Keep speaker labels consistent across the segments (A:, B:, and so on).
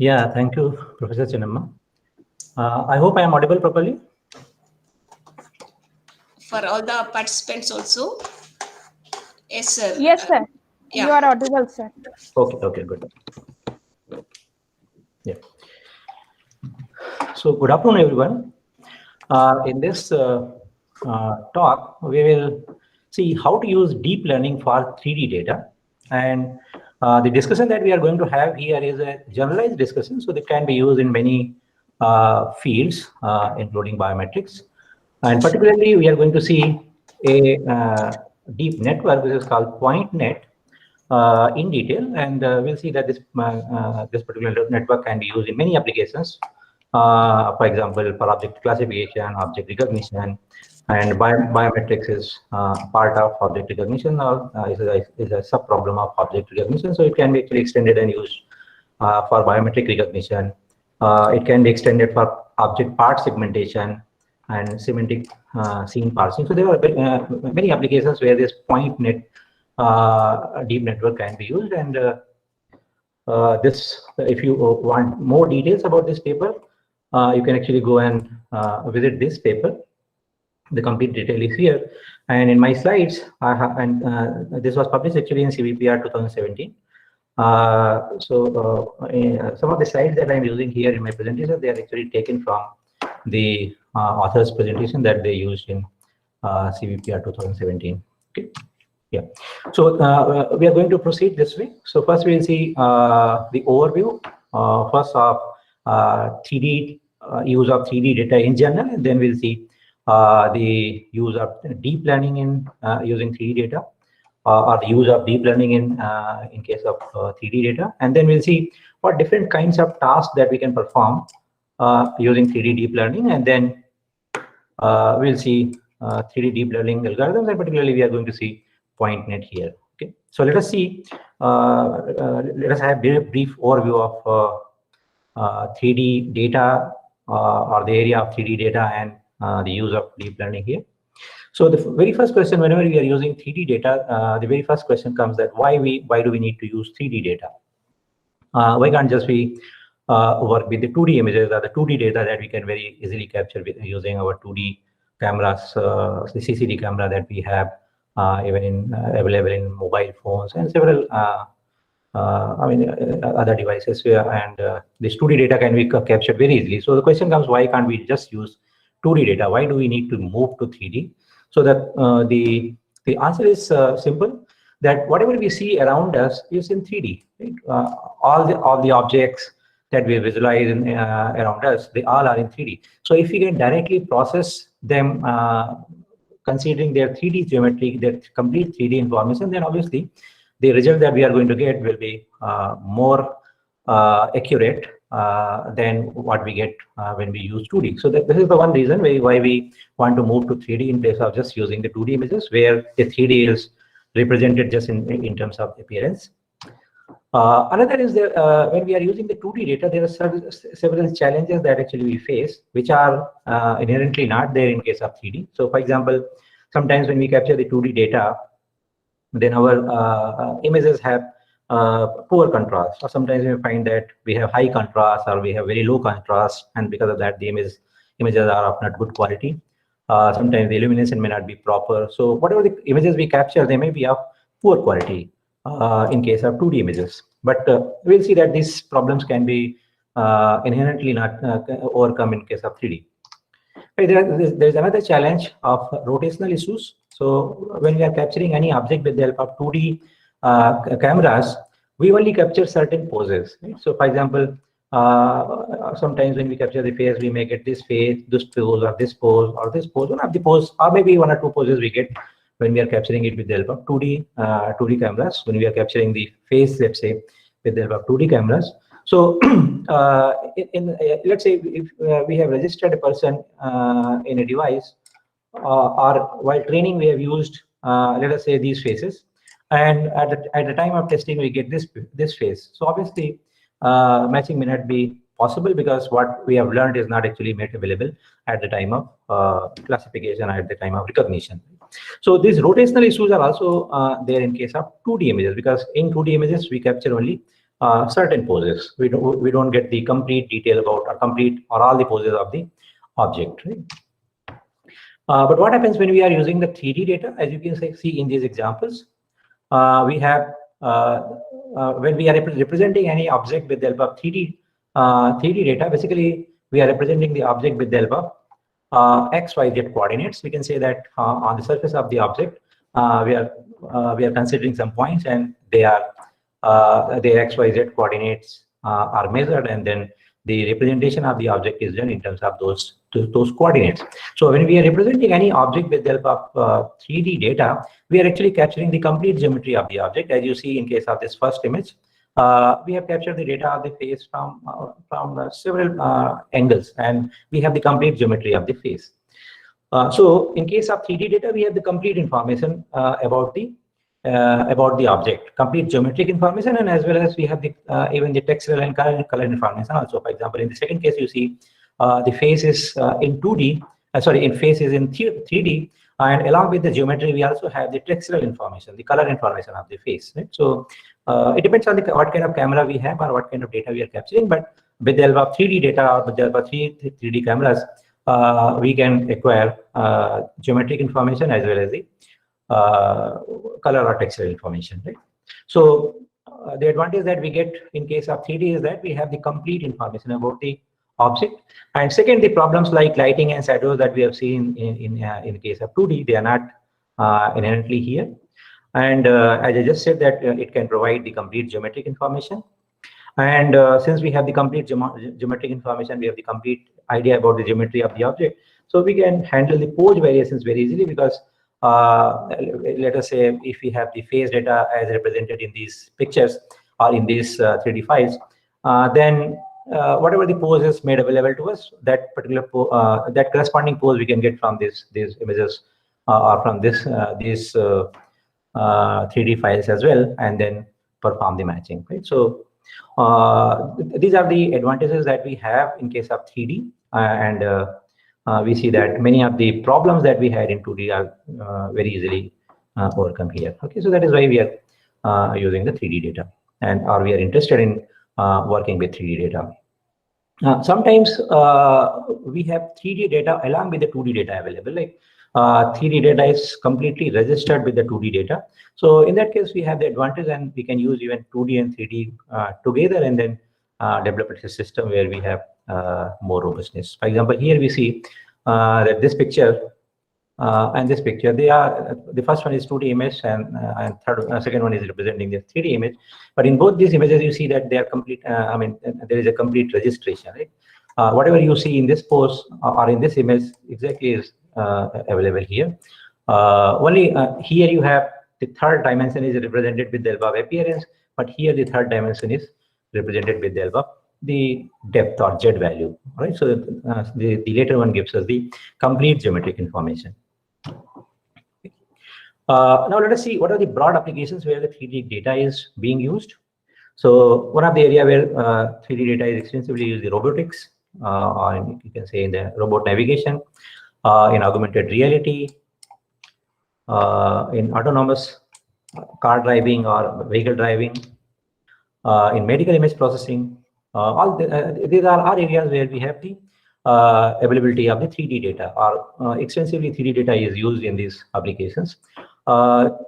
A: Yeah, thank you, Professor Chinnamma. I hope I am audible properly.
B: For all the participants also. Yes, sir.
C: Yes, sir.
B: Yeah.
C: You are audible, sir.
A: Okay, good. Yeah. So good afternoon, everyone. In this talk, we will see how to use deep learning for 3D data. And the discussion that we are going to have here is a generalized discussion, so that can be used in many fields, including biometrics. And particularly, we are going to see a deep network, which is called PointNet, in detail, and we'll see that this particular network can be used in many applications. For example, for object classification, object recognition, and biometrics is part of object recognition, or is a sub problem of object recognition. So it can be actually extended and used for biometric recognition. It can be extended for object part segmentation and semantic scene parsing. So there are many applications where this PointNet deep network can be used. And if you want more details about this paper, you can actually go and visit this paper. The complete detail is here. And in my slides, this was published actually in CVPR 2017. Some of the slides that I'm using here in my presentation, they are actually taken from the author's presentation that they used in CVPR 2017. Okay. Yeah. So we are going to proceed this way. So first we will see the overview first of 3D use of 3D data in general, and then we'll see the use of deep learning in using 3D data, or the use of deep learning in case of 3D data, and then we'll see what different kinds of tasks that we can perform using 3D deep learning, and then we'll see 3D deep learning algorithms, and particularly we are going to see PointNet here. Okay, so let us see. Let us have a brief overview of 3D data or the area of 3D data and the use of deep learning here. So the very first question, whenever we are using 3D data, the very first question comes that why do we need to use 3D data? Why can't just we work with the 2D images or the 2D data that we can very easily capture with using our 2D cameras, the CCD camera that we have even available in mobile phones and several other devices, and this 2D data can be captured very easily. So the question comes, why can't we just use 2D data? Why do we need to move to 3D? So that the answer is simple, that whatever we see around us is in 3D. Right? All the objects that we visualize around us, they all are in 3D. So if we can directly process them considering their 3D geometry, their complete 3D information, then obviously the result that we are going to get will be more accurate than what we get when we use 2D. So this is the one reason why we want to move to 3D in place of just using the 2D images, where the 3D is represented just in terms of appearance. Another is that when we are using the 2D data, there are several challenges that actually we face, which are inherently not there in case of 3D. So for example, sometimes when we capture the 2D data, then our images have poor contrast, or sometimes we find that we have high contrast or we have very low contrast, and because of that the images are of not good quality. Sometimes the illumination may not be proper. So whatever the images we capture, they may be of poor quality in case of 2D images. But we'll see that these problems can be inherently not overcome in case of 3D. There's another challenge of rotational issues. So when we are capturing any object with the help of 2D cameras, we only capture certain poses. Right? So for example, sometimes when we capture the face, we may get this face, this pose, or this pose, or this pose, one of the pose, or maybe one or two poses we get when we are capturing it with the help of 2D cameras. When we are capturing the face, let's say, with the help of 2D cameras. So let's say if we have registered a person in a device, or while training we have used, let us say, these faces, and at the time of testing we get this face. So obviously matching may not be possible, because what we have learned is not actually made available at the time of classification or at the time of recognition. So these rotational issues are also there in case of 2D images, because in 2D images we capture only certain poses. We don't get the complete detail about or all the poses of the object. Right? But what happens when we are using the 3D data? As you can see in these examples, we have when we are representing any object with the help of 3D data, basically we are representing the object with the help of x, y, z coordinates. We can say that on the surface of the object, we are considering some points, and their x, y, z coordinates are measured, and then the representation of the object is done in terms of those coordinates. So when we are representing any object with the help of 3D data, we are actually capturing the complete geometry of the object. As you see in case of this first image, we have captured the data of the face from several angles, and we have the complete geometry of the face. So in case of 3D data, we have the complete information about the object, complete geometric information, and as well as we have the even the textural and color information also. For example, in the second case, you see the face is in 2D, face is in 3D, and along with the geometry, we also have the textural information, the color information of the face. Right? So it depends on what kind of camera we have or what kind of data we are capturing, but with the help of 3D data or with the help of 3D cameras, we can acquire geometric information as well as the color or textural information. Right? So the advantage that we get in case of 3D is that we have the complete information about the object. And second, the problems like lighting and shadows that we have seen in the case of 2D, they are not inherently here. And as I just said, that it can provide the complete geometric information. And since we have the complete geometric information, we have the complete idea about the geometry of the object. So we can handle the pose variations very easily, because let us say if we have the face data as represented in these pictures or in these 3D files, then whatever the pose is made available to us, that particular that corresponding pose we can get from these images or from these 3D files as well, and then perform the matching. Right? So these are the advantages that we have in case of 3D, and we see that many of the problems that we had in 2D are very easily overcome here. Okay, so that is why we are using the 3D data, or we are interested in working with 3D data. Sometimes we have 3D data along with the 2D data available. Like 3D data is completely registered with the 2D data. So in that case, we have the advantage, and we can use even 2D and 3D together, and then develop a system where we have more robustness. For example, here we see that this picture and this picture, they are, the first one is 2D image, and second one is representing the 3D image. But in both these images, you see that they are complete. I mean, there is a complete registration, right? Whatever you see in this pose or in this image exactly is available here. Only here you have the third dimension is represented with the help of appearance, but here the third dimension is represented with the help of the depth or Z value, right? So the later one gives us the complete geometric information. Now let us see what are the broad applications where the 3D data is being used. So one of the area where 3D data is extensively used is robotics, or you can say in the robot navigation, in augmented reality, in autonomous car driving or vehicle driving, in medical image processing. These are our areas where we have the availability of the 3D data, or extensively 3D data is used in these applications. Let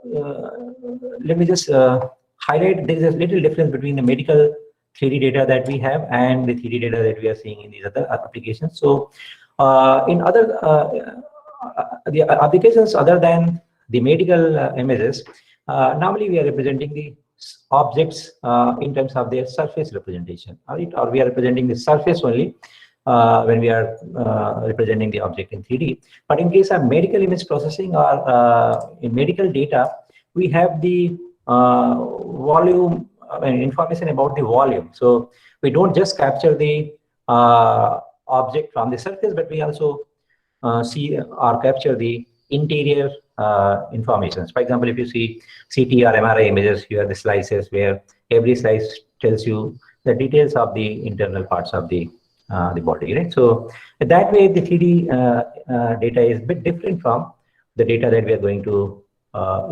A: me just highlight, there is a little difference between the medical 3D data that we have and the 3D data that we are seeing in these other applications. So in other the applications other than the medical images, normally we are representing the objects in terms of their surface representation, right? Or we are representing the surface only when we are representing the object in 3D. But in case of medical image processing or in medical data, we have the volume and information about the volume. So we don't just capture the object from the surface, but we also see or capture the interior information. For example, if you see CT or MRI images, you have the slices where every slice tells you the details of the internal parts of the body, right? So that way, the 3D data is a bit different from the data that we are going to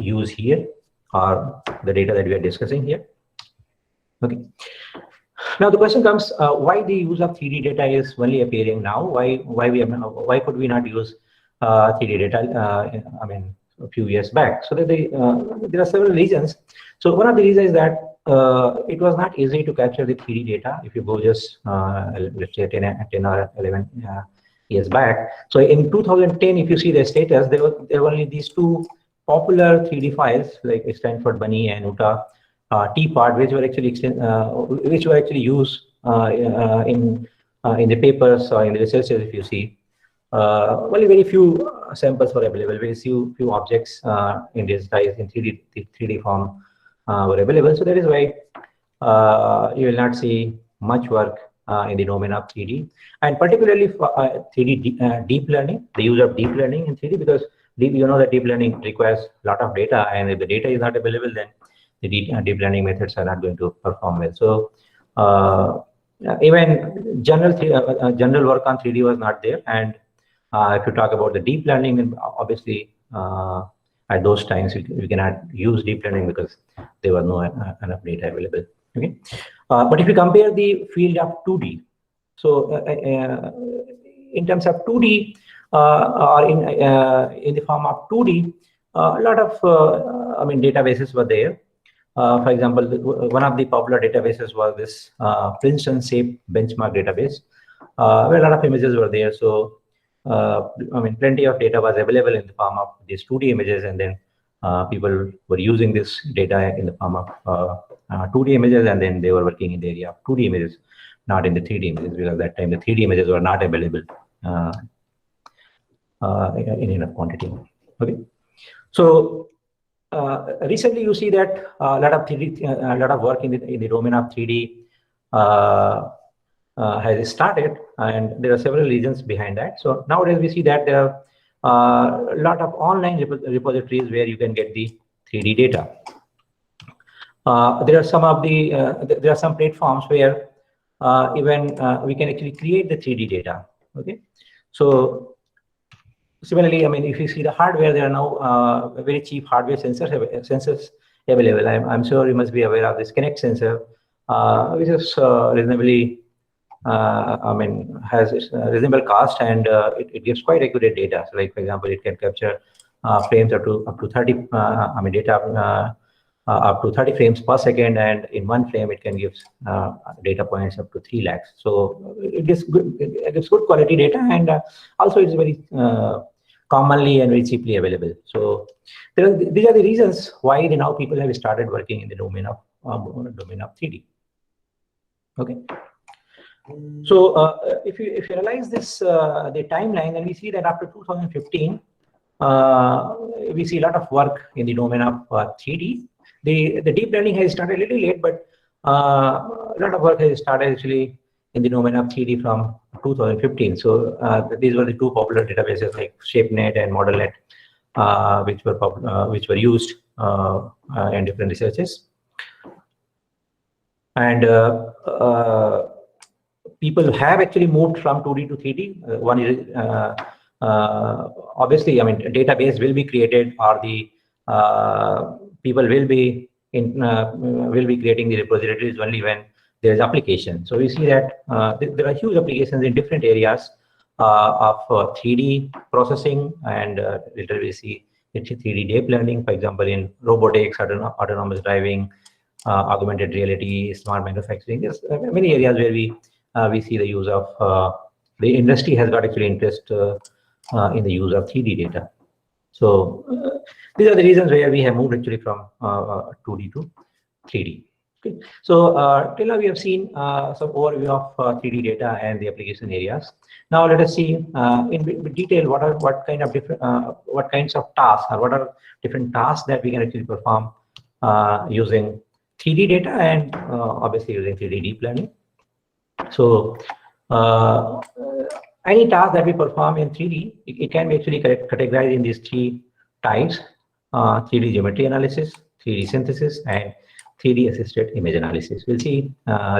A: use here, or the data that we are discussing here. Okay. Now the question comes: why the use of 3D data is only appearing now? Why could we not use 3D data? I mean, a few years back. So that there are several reasons. So one of the reasons is that it was not easy to capture the 3D data. If you go just let's say 10 or 11 years back. So in 2010, if you see the status, there were only these two popular 3D files like Stanford Bunny and Utah Teapot, which were actually used in the papers or in the researches. If you see, only very few samples were available. Very few objects in this size in 3D form were available. So that is why you will not see much work in the domain of 3D, and particularly for 3D deep learning, the use of deep learning in 3D, because you know that deep learning requires a lot of data, and if the data is not available, then the deep learning methods are not going to perform well. So even general work on 3D was not there, and if you talk about the deep learning, then obviously at those times we cannot use deep learning because there was no enough data available. Okay, but if you compare the field of 2D, so in terms of 2D or in the form of 2D, a lot of databases were there. For example, one of the popular databases was this Princeton SAPE benchmark database, where a lot of images were there. So, plenty of data was available in the form of these 2D images, and then people were using this data in the form of 2D images, and then they were working in the area of 2D images, not in the 3D images, because at that time the 3D images were not available in enough quantity. Okay, so recently you see that a lot of work in the domain of 3D has started, and there are several reasons behind that. So nowadays we see that there are a lot of online repositories where you can get the 3D data. There are some platforms where even we can actually create the 3D data. Okay, so similarly, if you see the hardware, there are now very cheap hardware sensors available. I'm sure you must be aware of this Kinect sensor, which is reasonably, has reasonable cost, and it gives quite accurate data. So, like for example, it can capture frames up to 30, data up to 30 frames per second, and in one frame it can give data points up to 3 lakhs. So it gives good quality data, and also it's very commonly and very cheaply available. So these are the reasons why now people have started working in the domain of 3D. Okay. So if you analyze this the timeline, then we see that after 2015, we see a lot of work in the domain of 3D. The deep learning has started a little late, but a lot of work has started actually in the domain of 3D from 2015. So these were the two popular databases like ShapeNet and ModelNet, which were used in different researches. And people have actually moved from 2D to 3D. One is obviously, database will be created, or the people will be creating the repositories only when there is application. So we see that there are huge applications in different areas of 3D processing, and later we see 3D deep learning, for example, in robotics, autonomous driving, augmented reality, smart manufacturing. There's many areas where we see the use of the industry has got actually interest in the use of 3D data. So these are the reasons where we have moved actually from 2D to 3D. Okay. So till now we have seen some overview of 3D data and the application areas. Now let us see in detail what kinds of tasks, or what are different tasks that we can actually perform using 3D data, and obviously using 3D deep learning. So any task that we perform in 3D, it can be actually categorized in these three types: 3D geometry analysis, 3D synthesis, and 3D assisted image analysis. We'll see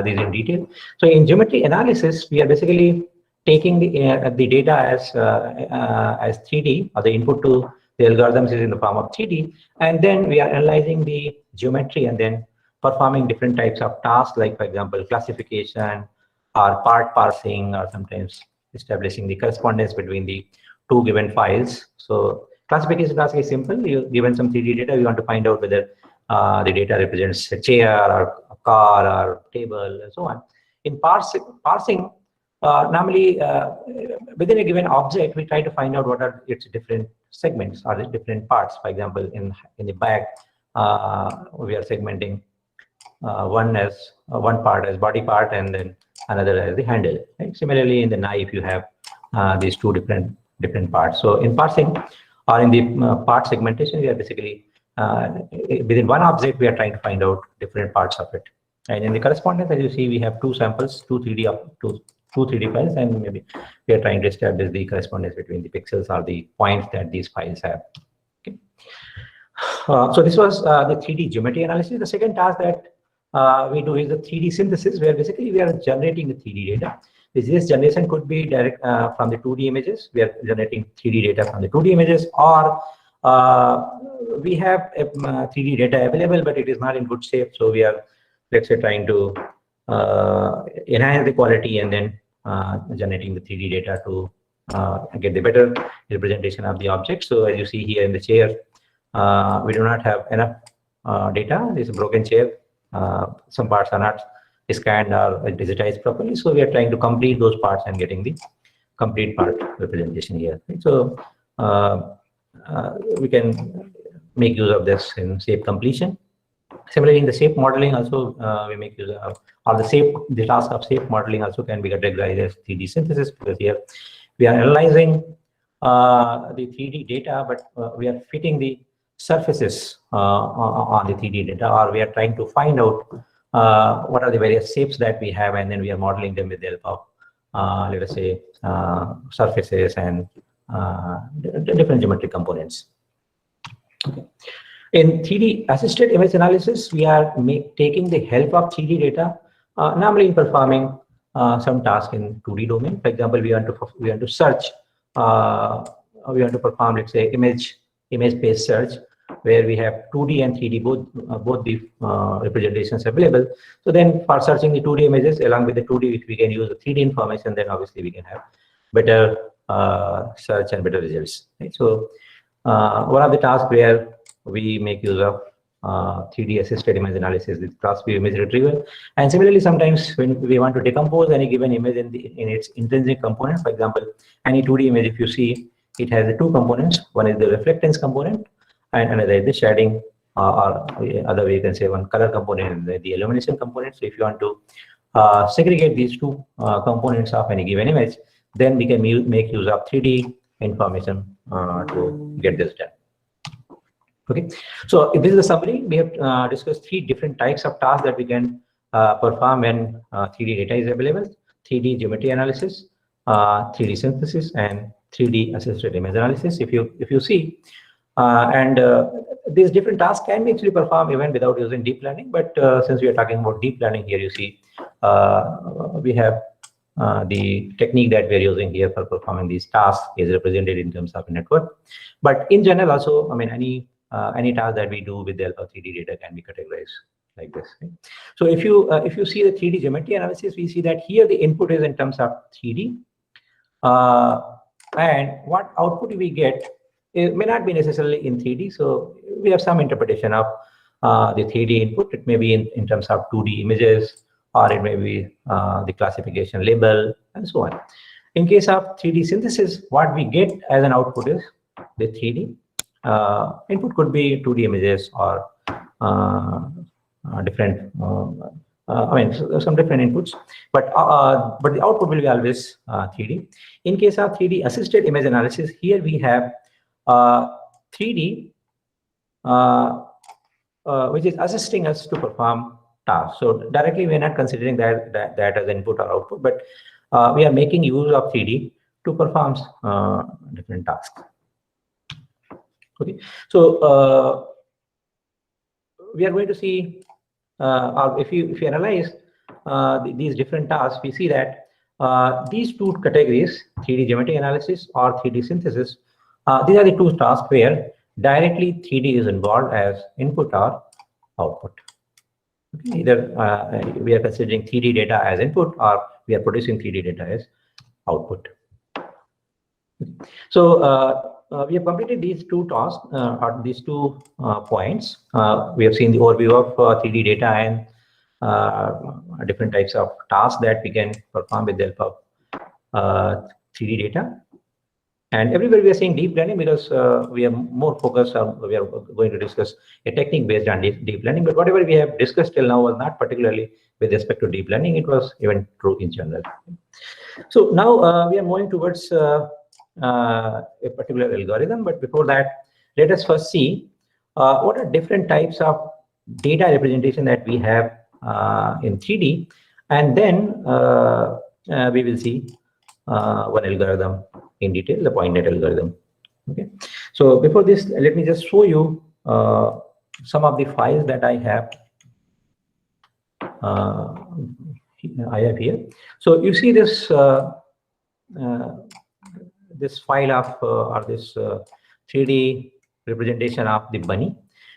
A: these in detail. So in geometry analysis, we are basically taking the data as 3D, or the input to the algorithms is in the form of 3D, and then we are analyzing the geometry, and then performing different types of tasks, like for example, classification or part parsing, or sometimes establishing the correspondence between the two given files. So classification task is simple. You given some 3D data, you want to find out whether the data represents a chair or a car or table and so on. In parsing, normally within a given object, we try to find out what are its different segments or the different parts. For example, in the bag, we are segmenting one part as body part and then another as the handle. Right? Similarly, in the knife, you have these two different parts. So in parsing or in the part segmentation, we are basically within one object, we are trying to find out different parts of it. And in the correspondence, as you see, we have two samples, two 3D files, and maybe we are trying to establish the correspondence between the pixels or the points that these files have. Okay. So this was the 3D geometry analysis. The second task that we do is the 3D synthesis, where basically we are generating the 3D data. This generation could be direct from the 2D images. We are generating 3D data from the 2D images, or we have 3D data available, but it is not in good shape. So we are, let's say, trying to enhance the quality and then generating the 3D data to get the better representation of the object. So as you see here in the chair, we do not have enough data. This is a broken chair. Some parts are not scanned or digitized properly. So we are trying to complete those parts and getting the complete part representation here. So we can make use of this in shape completion. Similarly, in the shape modeling also, we make use of, or the task of shape modeling also can be categorized as 3D synthesis, because here we are analyzing the 3D data, but we are fitting the surfaces on the 3D data, or we are trying to find out what are the various shapes that we have, and then we are modeling them with the help of, let us say, surfaces and different geometric components. Okay. In 3D assisted image analysis, we are taking the help of 3D data, normally in performing some task in 2D domain. For example, we want to search, we want to perform, let's say, image-based search, where we have 2D and 3D both the representations available. So then, for searching the 2D images along with the 2D, we can use the 3D information. Then obviously we can have better search and better results. Right? So one of the tasks where we make use of 3D assisted image analysis, the class view image retrieval. And similarly, sometimes when we want to decompose any given image in its intrinsic component, for example, any 2D image, if you see, it has the two components. One is the reflectance component, and another is the shading, or other way you can say one color component and the illumination component. So if you want to segregate these two components of any given image, then we can make use of 3D information to get this done. Okay, so this is the summary. We have discussed three different types of tasks that we can perform when 3D data is available: 3D geometry analysis, 3D synthesis, and 3D assisted image analysis. If you see, these different tasks can be actually performed even without using deep learning. But since we are talking about deep learning here, you see, we have the technique that we are using here for performing these tasks is represented in terms of a network. But in general, also, I mean, any task that we do with the help of 3D data can be categorized like this. Right? So if you see the 3D geometry analysis, we see that here the input is in terms of 3D, and what output we get, it may not be necessarily in 3D. So we have some interpretation of the 3D input. It may be in terms of 2D images, or it may be the classification label, and so on. In case of 3D synthesis, what we get as an output is the 3D. Input could be 2D images or different, I mean, some different inputs, but the output will be always 3D. In case of 3D assisted image analysis, here we have 3D, which is assisting us to perform tasks. So directly we are not considering that as input or output, but we are making use of 3D to perform different tasks. Okay, so we are going to see, if you analyze these different tasks, we see that these two categories, 3D geometry analysis or 3D synthesis, these are the two tasks where directly 3D is involved as input or output. Okay? Either we are considering 3D data as input, or we are producing 3D data as output. So we have completed these two tasks, or these 2 points. We have seen the overview of 3D data and different types of tasks that we can perform with the help of 3D data. And everywhere we are saying deep learning because we are more focused on, we are going to discuss a technique based on deep learning. But whatever we have discussed till now was not particularly with respect to deep learning. It was even true in general. So now we are moving towards a particular algorithm. But before that, let us first see what are different types of data representation that we have in 3D. And then we will see one algorithm in detail, the point net algorithm. Okay. So before this, let me just show you some of the files that I have. I have here. So you see this this file of or this 3D representation of the bunny.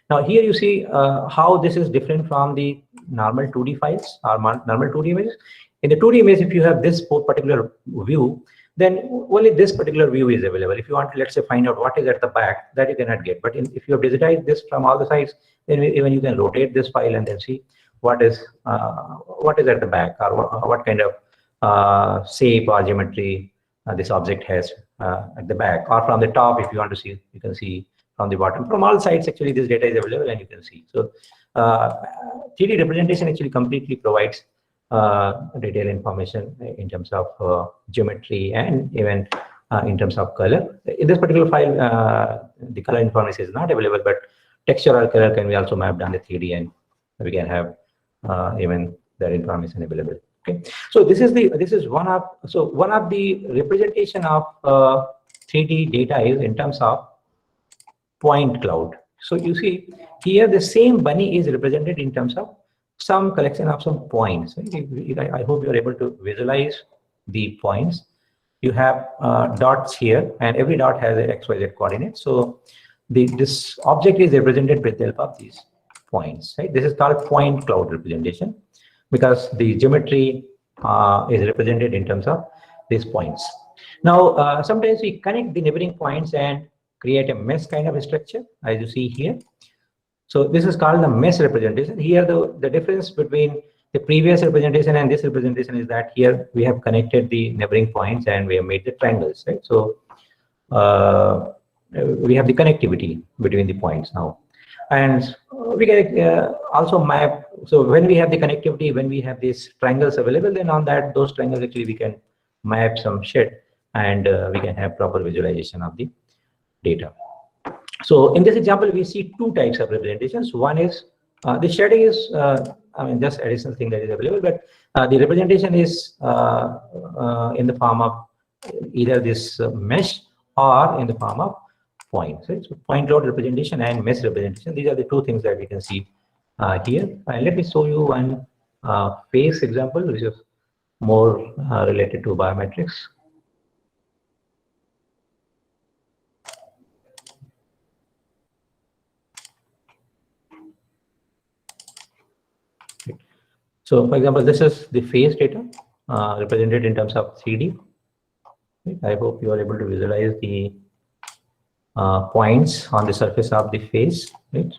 A: Now here you see how this is different from the normal 2D files or normal 2D images. In the 2D image, if you have this particular view, then only this particular view is available. If you want to, let's say, find out what is at the back, that you cannot get. But if you have digitized this from all the sides, then even you can rotate this file and then see what is at the back, or what kind of shape or geometry this object has at the back, or from the top. If you want to see, you can see from the bottom. From all sides, actually, this data is available and you can see. So 3D representation actually completely provides detailed information in terms of geometry and even in terms of color. In this particular file, the color information is not available, but texture or color can be also mapped on the 3D, and we can have even that information available. Okay, so this is one of the representation of 3D data is in terms of point cloud. So you see here the same bunny is represented in terms of some collection of some points. I hope you are able to visualize the points. You have dots here, and every dot has an XYZ coordinate. So this object is represented with the help of these points. Right? This is called point cloud representation because the geometry is represented in terms of these points. Now, sometimes we connect the neighboring points and create a mesh kind of a structure, as you see here. So this is called the mesh representation. Here, the difference between the previous representation and this representation is that here we have connected the neighboring points and we have made the triangles, right? So we have the connectivity between the points now. And we can also map. So when we have the connectivity, when we have these triangles available, then on those triangles actually we can map some shade, and we can have proper visualization of the data. So in this example, we see 2 types of representations. One is the shading is, just additional thing that is available, but the representation is in the form of either this mesh or in the form of points. Right? So point cloud representation and mesh representation. These are the 2 things that we can see here. And let me show you one face example, which is more related to biometrics. So, for example, this is the face data represented in terms of 3D. I hope you are able to visualize the points on the surface of the face. Right?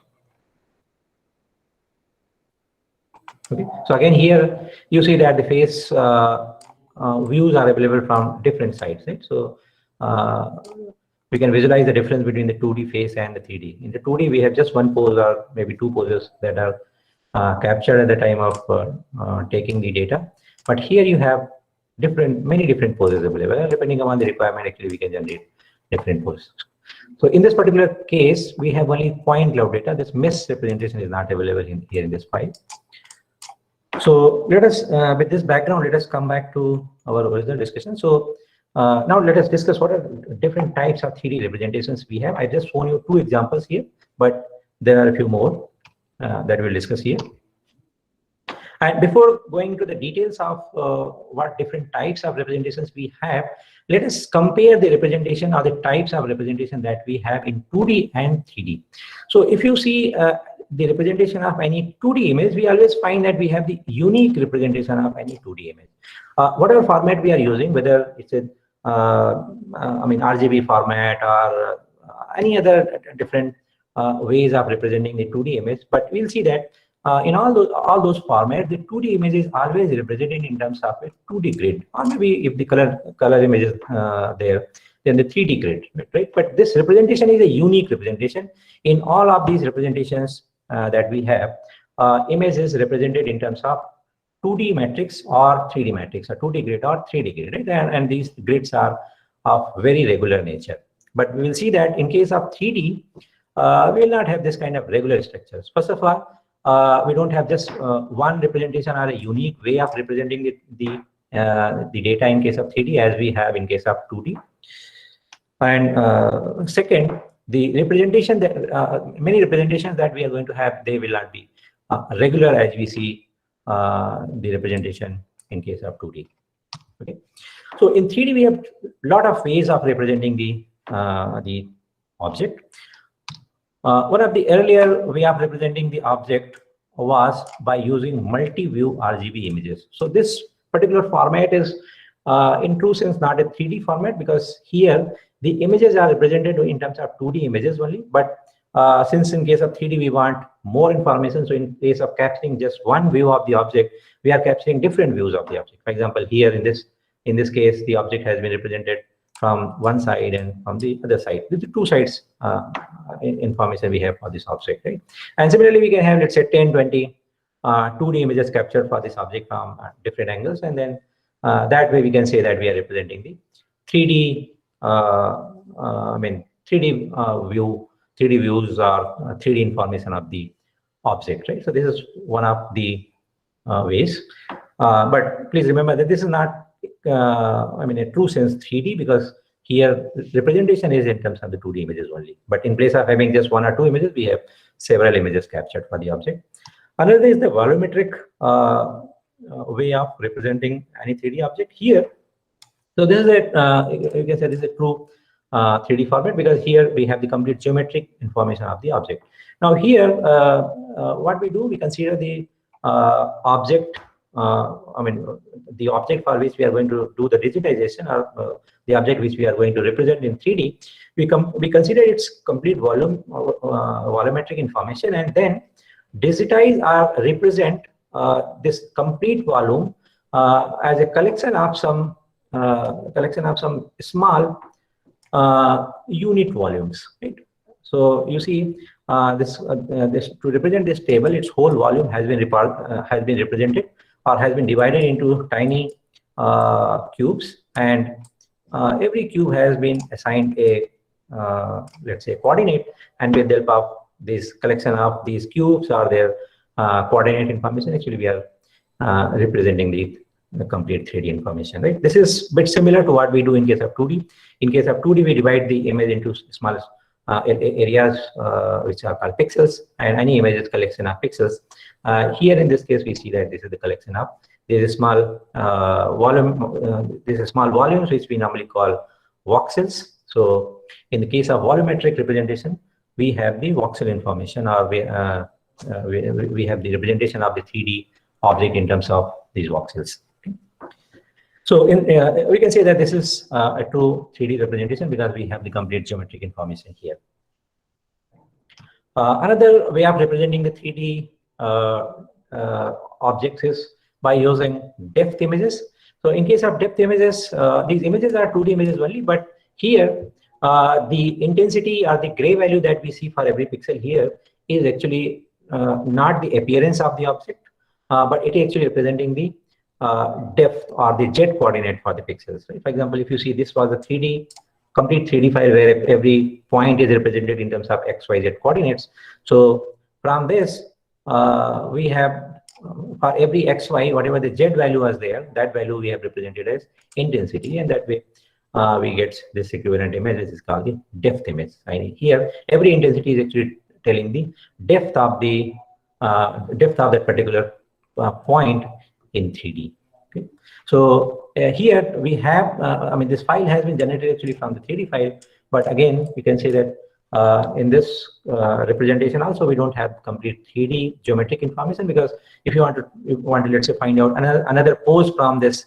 A: Okay. So again, here you see that the face views are available from different sides. Right? So we can visualize the difference between the 2D face and the 3D. In the 2D, we have just one pose or maybe 2 poses that are captured at the time of taking the data, but here you have many different poses available, and depending on the requirement, actually we can generate different poses. So in this particular case, we have only point cloud data. This mesh representation is not available here in this file. So let us, with this background, let us come back to our original discussion. So now let us discuss what are different types of 3D representations we have. I just shown you 2 examples here, but there are a few more that we'll discuss here. And before going into the details of what different types of representations we have, let us compare the representation or the types of representation that we have in 2D and 3D. So if you see the representation of any 2D image, we always find that we have the unique representation of any 2D image. Whatever format we are using, whether it's a RGB format or any other different ways of representing the 2D image, but we'll see that in all those formats, the 2D image is always represented in terms of a 2D grid, or maybe if the color image is there, then the 3D grid, right? But this representation is a unique representation. In all of these representations that we have, image is represented in terms of 2D matrix or 3D matrix, or 2D grid or 3D grid, right? And these grids are of very regular nature. But we will see that in case of 3D, we will not have this kind of regular structures. First of all, we don't have just one representation or a unique way of representing the data in case of 3D as we have in case of 2D. And second, the representation that many representations that we are going to have, they will not be regular as we see the representation in case of 2D. Okay, so in 3D we have a lot of ways of representing the object. One of the earlier way of representing the object was by using multi-view RGB images. So this particular format is in true sense not a 3D format, because here the images are represented in terms of 2D images only. But since in case of 3D we want more information, so in case of capturing just one view of the object, we are capturing different views of the object. For example, here in this case, the object has been represented from one side and from the other side. With the two sides information we have for this object, right? And similarly, we can have, let's say, 10, 20 2D images captured for this object from different angles, and then that way we can say that we are representing the 3D 3D view, 3D views or 3D information of the object, right? So this is one of the ways. But please remember that this is not a true sense 3D, because here representation is in terms of the 2D images only. But in place of having just one or two images, we have several images captured for the object. Another is the volumetric way of representing any 3D object here. So this is you can say this is a true 3D format, because here we have the complete geometric information of the object. Now here, what we do, we consider the object, the object for which we are going to do the digitization, or the object which we are going to represent in 3D. We consider its complete volume, volumetric information, and then digitize or represent this complete volume as a collection of some small unit volumes, right? So you see, this to represent this table, its whole volume has been represented or has been divided into tiny cubes, and every cube has been assigned a let's say coordinate, and with the help of this collection of these cubes or their coordinate information, actually we are representing the complete 3D information, right? This is a bit similar to what we do in case of 2D. In case of 2D, we divide the image into small areas which are called pixels, and any image is collection of pixels. Here in this case, we see that this is the collection of, there's a small volume, there's a small volumes which we normally call voxels. So in the case of volumetric representation, we have the voxel information, or we have the representation of the 3D object in terms of these voxels. So we can say that this is a true 3D representation, because we have the complete geometric information here. Another way of representing the 3D objects is by using depth images. So in case of depth images, these images are 2D images only, but here the intensity or the gray value that we see for every pixel here is actually not the appearance of the object, but it is actually representing the depth or the z coordinate for the pixels, right? For example, if you see, this was a complete 3D file where every point is represented in terms of x, y, z coordinates. So from this, we have for every x, y, whatever the z value was there, that value we have represented as intensity, and that way we get this equivalent image, which is called the depth image. And here, every intensity is actually telling the depth of that particular point in 3D. Okay. So here we have, this file has been generated actually from the 3D file, but again, we can say that In this representation also, we don't have complete 3D geometric information, because if you want to let's say find out another pose from this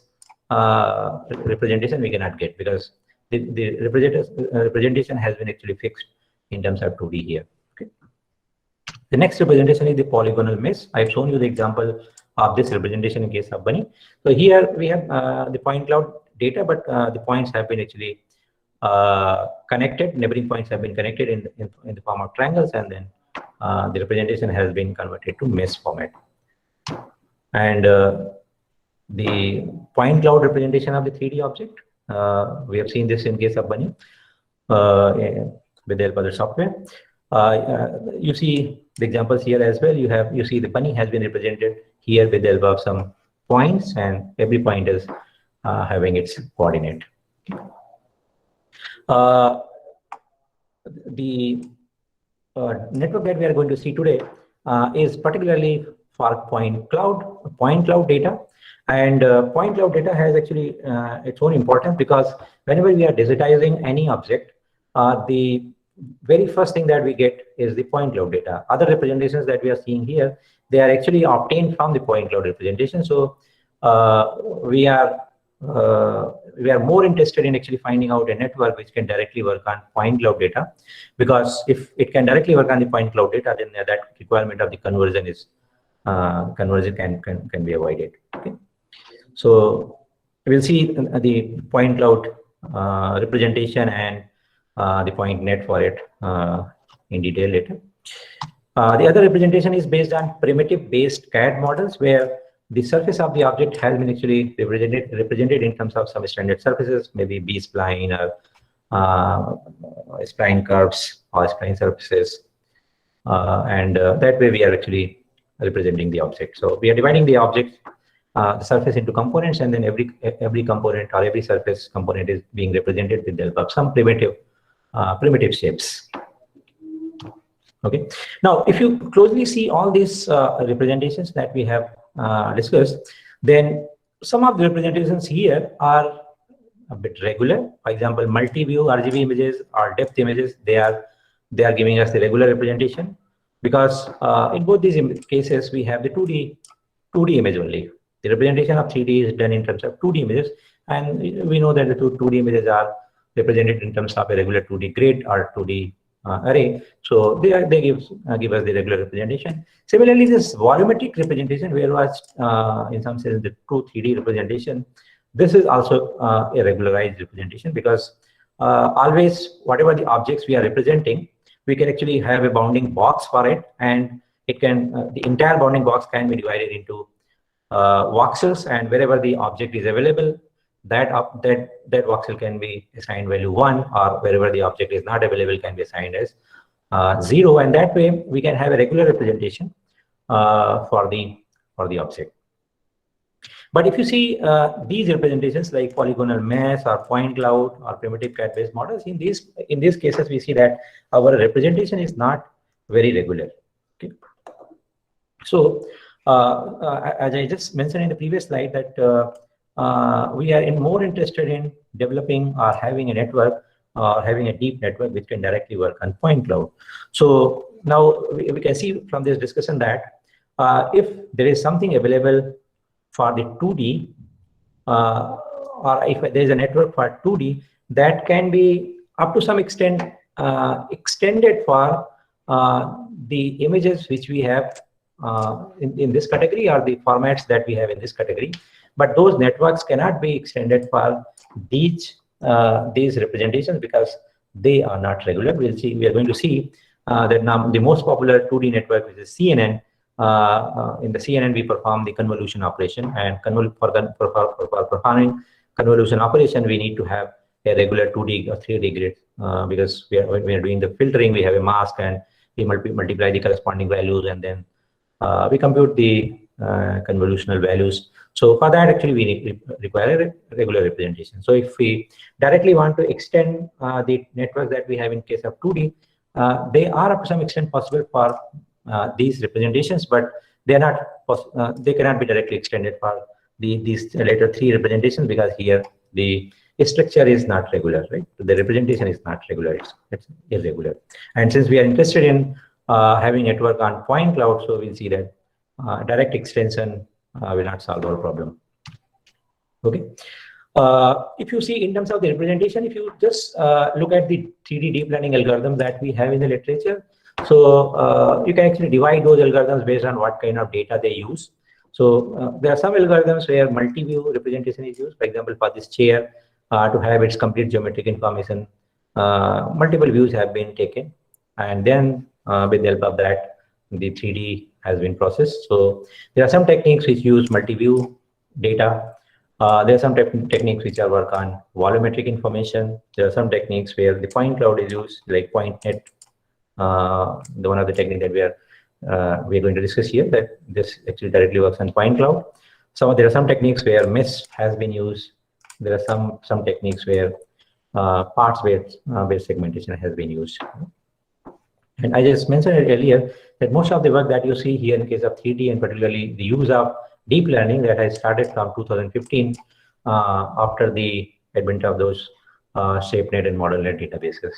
A: representation, we cannot get, because the representation has been actually fixed in terms of 2D here. Okay. The next representation is the polygonal mesh. I've shown you the example of this representation in case of Bunny. So here we have the point cloud data, but the points have been actually connected. Neighboring points have been connected in the form of triangles, and then the representation has been converted to mesh format. And the point cloud representation of the 3D object, we have seen this in case of Bunny with the help of the software. You see the examples here as well. You see the Bunny has been represented here with the help of some points, and every point is having its coordinate. The network that we are going to see today is particularly for point cloud data. And point cloud data has actually its own importance, because whenever we are digitizing any object, the very first thing that we get is the point cloud data. Other representations that we are seeing here, they are actually obtained from the point cloud representation. So we are more interested in actually finding out a network which can directly work on point cloud data, because if it can directly work on the point cloud data, then that requirement of the conversion is can be avoided. Okay. So we'll see the point cloud representation and the point net for it in detail later. The other representation is based on primitive based CAD models, where the surface of the object has been actually represented in terms of some standard surfaces, maybe B-spline or spline curves or spline surfaces. And that way we are actually representing the object. So we are dividing the object, the surface, into components, and then every component or every surface component is being represented with the help of some primitive shapes. Okay. Now, if you closely see all these representations that we have discussed, then some of the representations here are a bit regular. For example, multi-view RGB images or depth images, they are giving us the regular representation, because in both these cases we have the 2D image only. The representation of 3D is done in terms of 2D images, and we know that the 2D images are represented in terms of a regular 2D grid or 2D array. So they give us the regular representation. Similarly, this volumetric representation, whereas in some sense the true 3D representation, this is also a regularized representation, because always whatever the objects we are representing, we can actually have a bounding box for it, and it can the entire bounding box can be divided into voxels, and wherever the object is available, that voxel can be assigned value 1, or wherever the object is not available can be assigned as 0, and that way we can have a regular representation for the object. But if you see these representations like polygonal mesh or point cloud or primitive CAD-based models, in these cases we see that our representation is not very regular. Okay. So as I just mentioned in the previous slide, that we are more interested in developing or having a network or having a deep network which can directly work on point cloud. So now we can see from this discussion that if there is something available for the 2D, or if there is a network for 2D, that can be up to some extent extended for the images which we have in this category, or the formats that we have in this category. But those networks cannot be extended for these representations, because they are not regular. We are going to see that now the most popular 2D network, which is CNN. In the CNN, we perform the convolution operation, and for performing convolution operation, we need to have a regular 2D or 3D grid, because we are doing the filtering. We have a mask, and we multiply the corresponding values, and then we compute the convolutional values. So for that, actually, we require a regular representation. So if we directly want to extend the network that we have in case of 2D, they are up to some extent possible for these representations, but they are not. They cannot be directly extended for these later 3 representations, because here the structure is not regular, right? The representation is not regular, it's irregular. And since we are interested in having network on point cloud, so we'll see that direct extension will not solve our problem. Okay. If you see in terms of the representation, if you just look at the 3D deep learning algorithms that we have in the literature, so you can actually divide those algorithms based on what kind of data they use. So there are some algorithms where multi-view representation is used. For example, for this chair, to have its complete geometric information, multiple views have been taken, and then with the help of that, the 3D has been processed. So there are some techniques which use multi-view data. There are some techniques which are work on volumetric information. There are some techniques where the point cloud is used, like PointNet. The one of the technique that we're going to discuss here, that this actually directly works on point cloud. So there are some techniques where mesh has been used. There are some techniques where parts-based segmentation has been used. And I just mentioned it earlier that most of the work that you see here in case of 3D, and particularly the use of deep learning that has started from 2015 after the advent of those ShapeNet and ModelNet databases.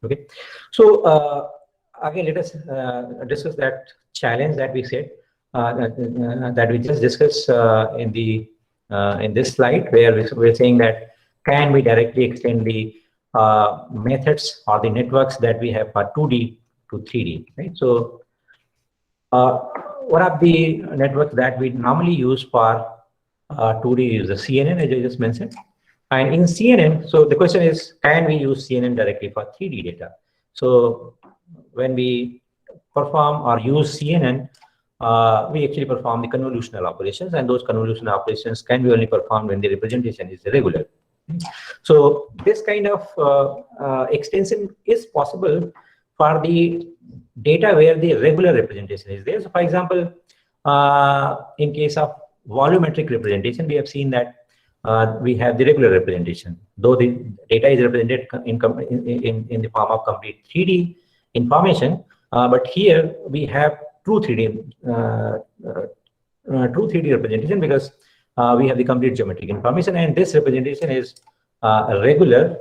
A: Okay, so again, let us discuss that challenge that we said that we just discussed in this slide, where we're saying that can we directly extend the methods or the networks that we have for 2D to 3D, right? So one of the networks that we normally use for 2D is the CNN, as I just mentioned. And in CNN, so the question is, can we use CNN directly for 3D data? So when we perform or use CNN, we actually perform the convolutional operations, and those convolutional operations can be only performed when the representation is irregular. So this kind of extension is possible for the data where the regular representation is there. So for example, in case of volumetric representation, we have seen that we have the regular representation, though the data is represented in the form of complete 3D information, but here we have true 3D representation, because we have the complete geometric information, and this representation is regular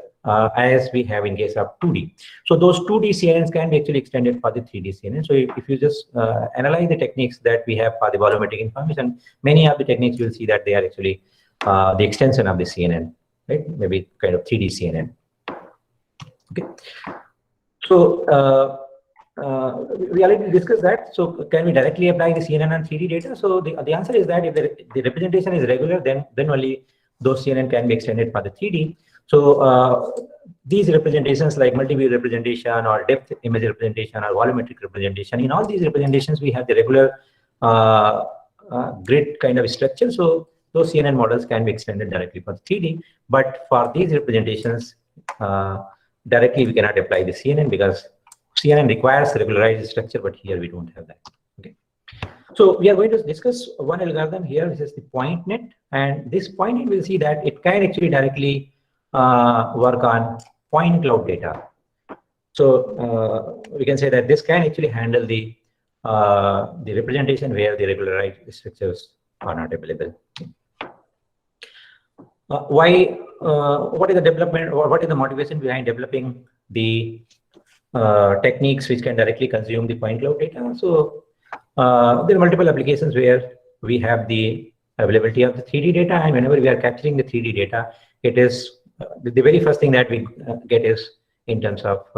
A: as we have in case of 2D. So those 2D CNNs can be actually extended for the 3D CNN. So if you just analyze the techniques that we have for the volumetric information, many of the techniques you will see that they are actually the extension of the CNN, right? Maybe kind of 3D CNN. Okay. So we already discussed that. So can we directly apply the CNN on 3D data? So the answer is that if the representation is regular, then only those CNN can be extended for the 3D. So these representations like multi-view representation or depth image representation or volumetric representation, in all these representations we have the regular grid kind of structure. So those CNN models can be extended directly for the 3D. But for these representations, directly we cannot apply the CNN, because CNN requires regularized structure, but here we don't have that. Okay. So we are going to discuss one algorithm here, which is the PointNet, and this PointNet, we'll see that it can actually directly work on point cloud data. So we can say that this can actually handle the representation where the regularized structures are not available. What is the development, or what is the motivation behind developing the techniques which can directly consume the point cloud data? So there are multiple applications where we have the availability of the 3D data, and whenever we are capturing the 3D data, it is the very first thing that we get is in terms of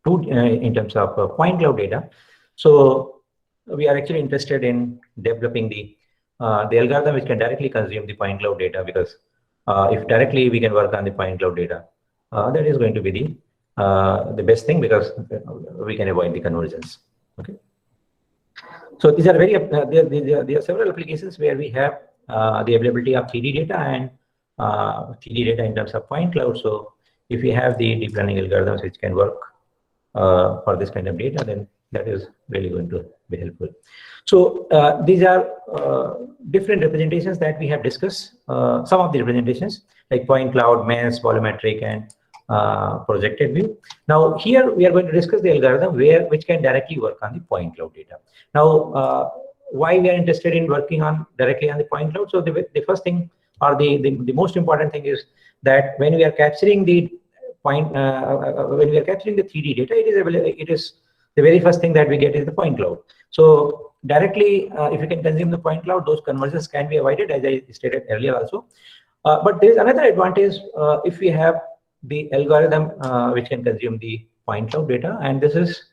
A: point cloud data. So we are actually interested in developing the algorithm which can directly consume the point cloud data, because if directly we can work on the point cloud data, that is going to be the best thing, because we can avoid the convergence. Okay. So these are there are several applications where we have the availability of 3D data and 3D data in terms of point cloud. So if we have the deep learning algorithms which can work for this kind of data, then that is really going to be helpful. So these are different representations that we have discussed. Some of the representations like point cloud, mesh, volumetric, and projected view. Now here we are going to discuss the algorithm which can directly work on the point cloud data. Now why we are interested in working on directly on the point cloud? So the first thing or the most important thing is that when we are capturing the when we are capturing the 3D data, it is the very first thing that we get is the point cloud. So directly, if you can consume the point cloud, those conversions can be avoided, as I stated earlier also. But there is another advantage if we have the algorithm which can consume the point cloud data, and this is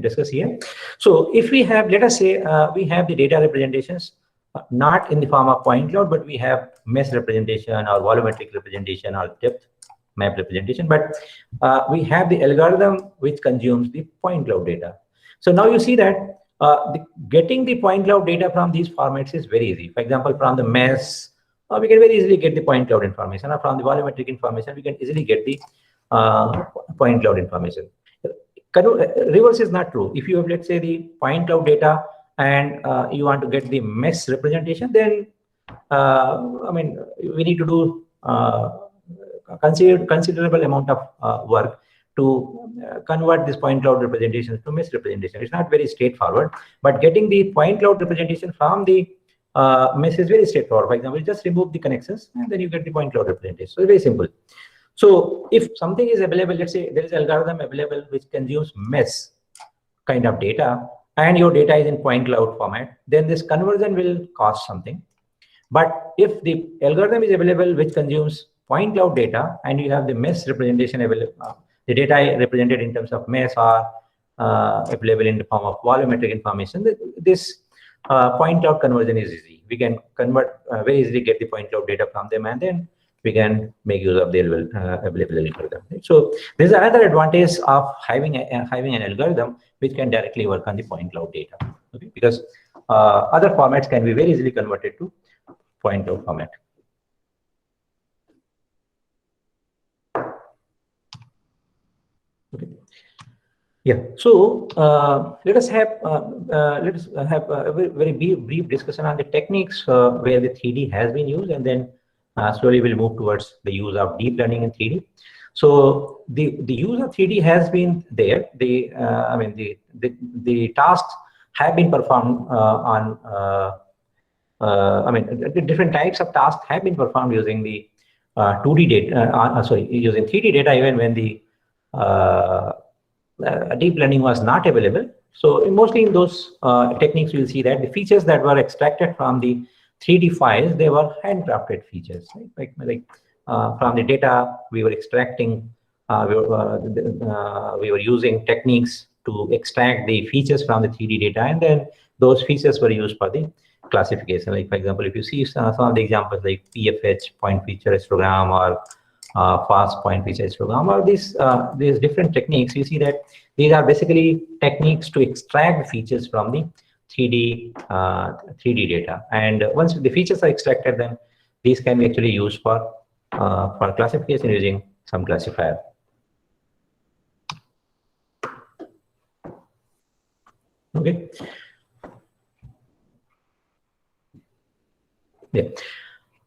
A: discussed here. So if we have, let us say, we have the data representations not in the form of point cloud, but we have mesh representation or volumetric representation or depth map representation, but we have the algorithm which consumes the point cloud data. So now you see that getting the point cloud data from these formats is very easy. For example, from the mesh, we can very easily get the point cloud information, or from the volumetric information, we can easily get the point cloud information. Reverse is not true. If you have, let's say, the point cloud data and you want to get the mesh representation, then we need to do considerable amount of work to convert this point cloud representation to mesh representation. It's not very straightforward, but getting the point cloud representation from the mesh is very straightforward. For example, you just remove the connections and then you get the point cloud representation. So it's very simple. So if something is available, let's say there is an algorithm available which consumes mesh kind of data, and your data is in point cloud format, then this conversion will cost something. But if the algorithm is available which consumes point cloud data, and you have the mesh representation available, the data represented in terms of mesh or available in the form of volumetric information, this point cloud conversion is easy. We can convert very easily, get the point cloud data from them, and then we can make use of the available algorithm. So there's another advantage of having an algorithm which can directly work on the point cloud data, okay? Because other formats can be very easily converted to point cloud format. Okay. Yeah. So let us have a very brief discussion on the techniques where the 3D has been used, and then slowly we'll move towards the use of deep learning in 3D. So the use of 3D has been there. The tasks have been performed the different types of tasks have been performed using the 2D data, using 3D data, even when the deep learning was not available. So mostly in those techniques, you'll see that the features that were extracted from the 3D files, they were handcrafted features, right? Like from the data we were extracting, we were using techniques to extract the features from the 3D data, and then those features were used for the classification. Like, for example, if you see some of the examples like PFH, point feature histogram, or fast point feature histogram, or these different techniques, you see that these are basically techniques to extract features from the 3D data. And once the features are extracted, then these can be actually used for classification using some classifier. Okay. Yeah.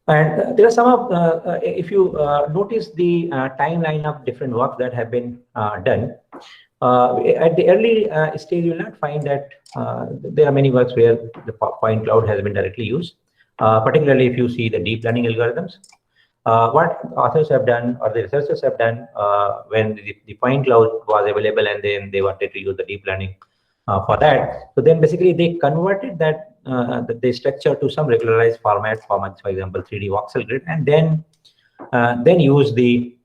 A: And there are some of, if you notice the timeline of different work that have been done, at the early stage, you will not find that there are many works where the point cloud has been directly used, particularly if you see the deep learning algorithms. What authors have done, or the researchers have done, when the point cloud was available and then they wanted to use the deep learning for that, so then basically they converted that the structure to some regularized formats, for example 3D voxel grid, and then use the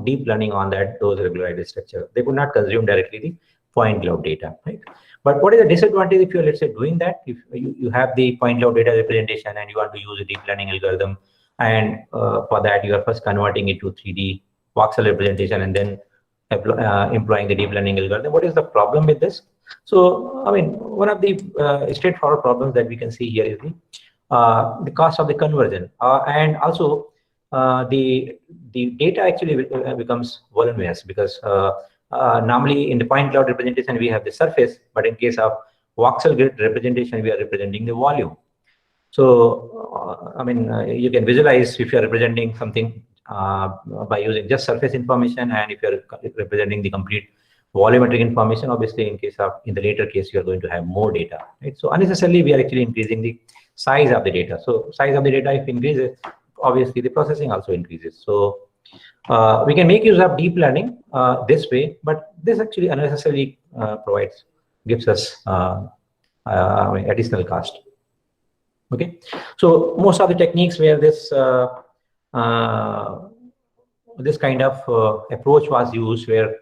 A: deep learning on those regularized structure. They could not consume directly the point cloud data, right? But what is the disadvantage if you're, let's say, doing that? If you have the point cloud data representation and you want to use a deep learning algorithm, and for that you are first converting it to 3D voxel representation and then employing the deep learning algorithm. What is the problem with this? So, I mean, one of the straightforward problems that we can see here is the cost of the conversion, and also the data actually becomes voluminous, because normally in the point cloud representation we have the surface, but in case of voxel grid representation we are representing the volume. So you can visualize if you are representing something by using just surface information, and if you are representing the complete volumetric information, obviously in the later case you are going to have more data, right? So unnecessarily we are actually increasing the size of the data. So size of the data if increases, obviously the processing also increases. So we can make use of deep learning this way, but this actually unnecessarily gives us additional cost. Okay, so most of the techniques where this this kind of approach was used, where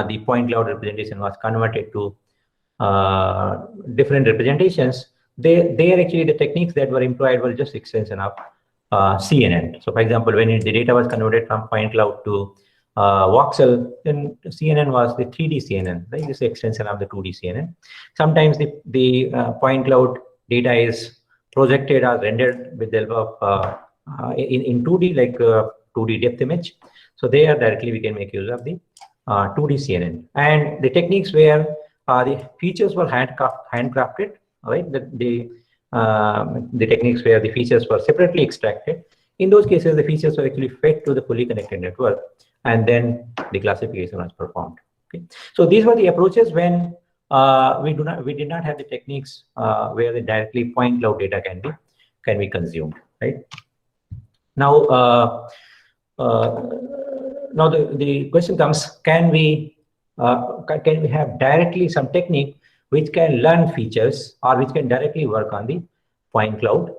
A: the point cloud representation was converted to different representations, they are actually the techniques that were employed were just extension of CNN. So for example, when the data was converted from point cloud to voxel, then CNN was the 3D CNN, right? This is extension of the 2D CNN. Sometimes the point cloud data is projected or rendered with the help of in 2D, like 2D depth image. So there directly we can make use of the 2D CNN. And the techniques where the features were handcrafted, right? The techniques where the features were separately extracted. In those cases, the features were actually fed to the fully connected network, and then the classification was performed. Okay, so these were the approaches when we did not have the techniques where the directly point cloud data can be consumed, right? Now, now the question comes: can we have directly some technique which can learn features or which can directly work on the point cloud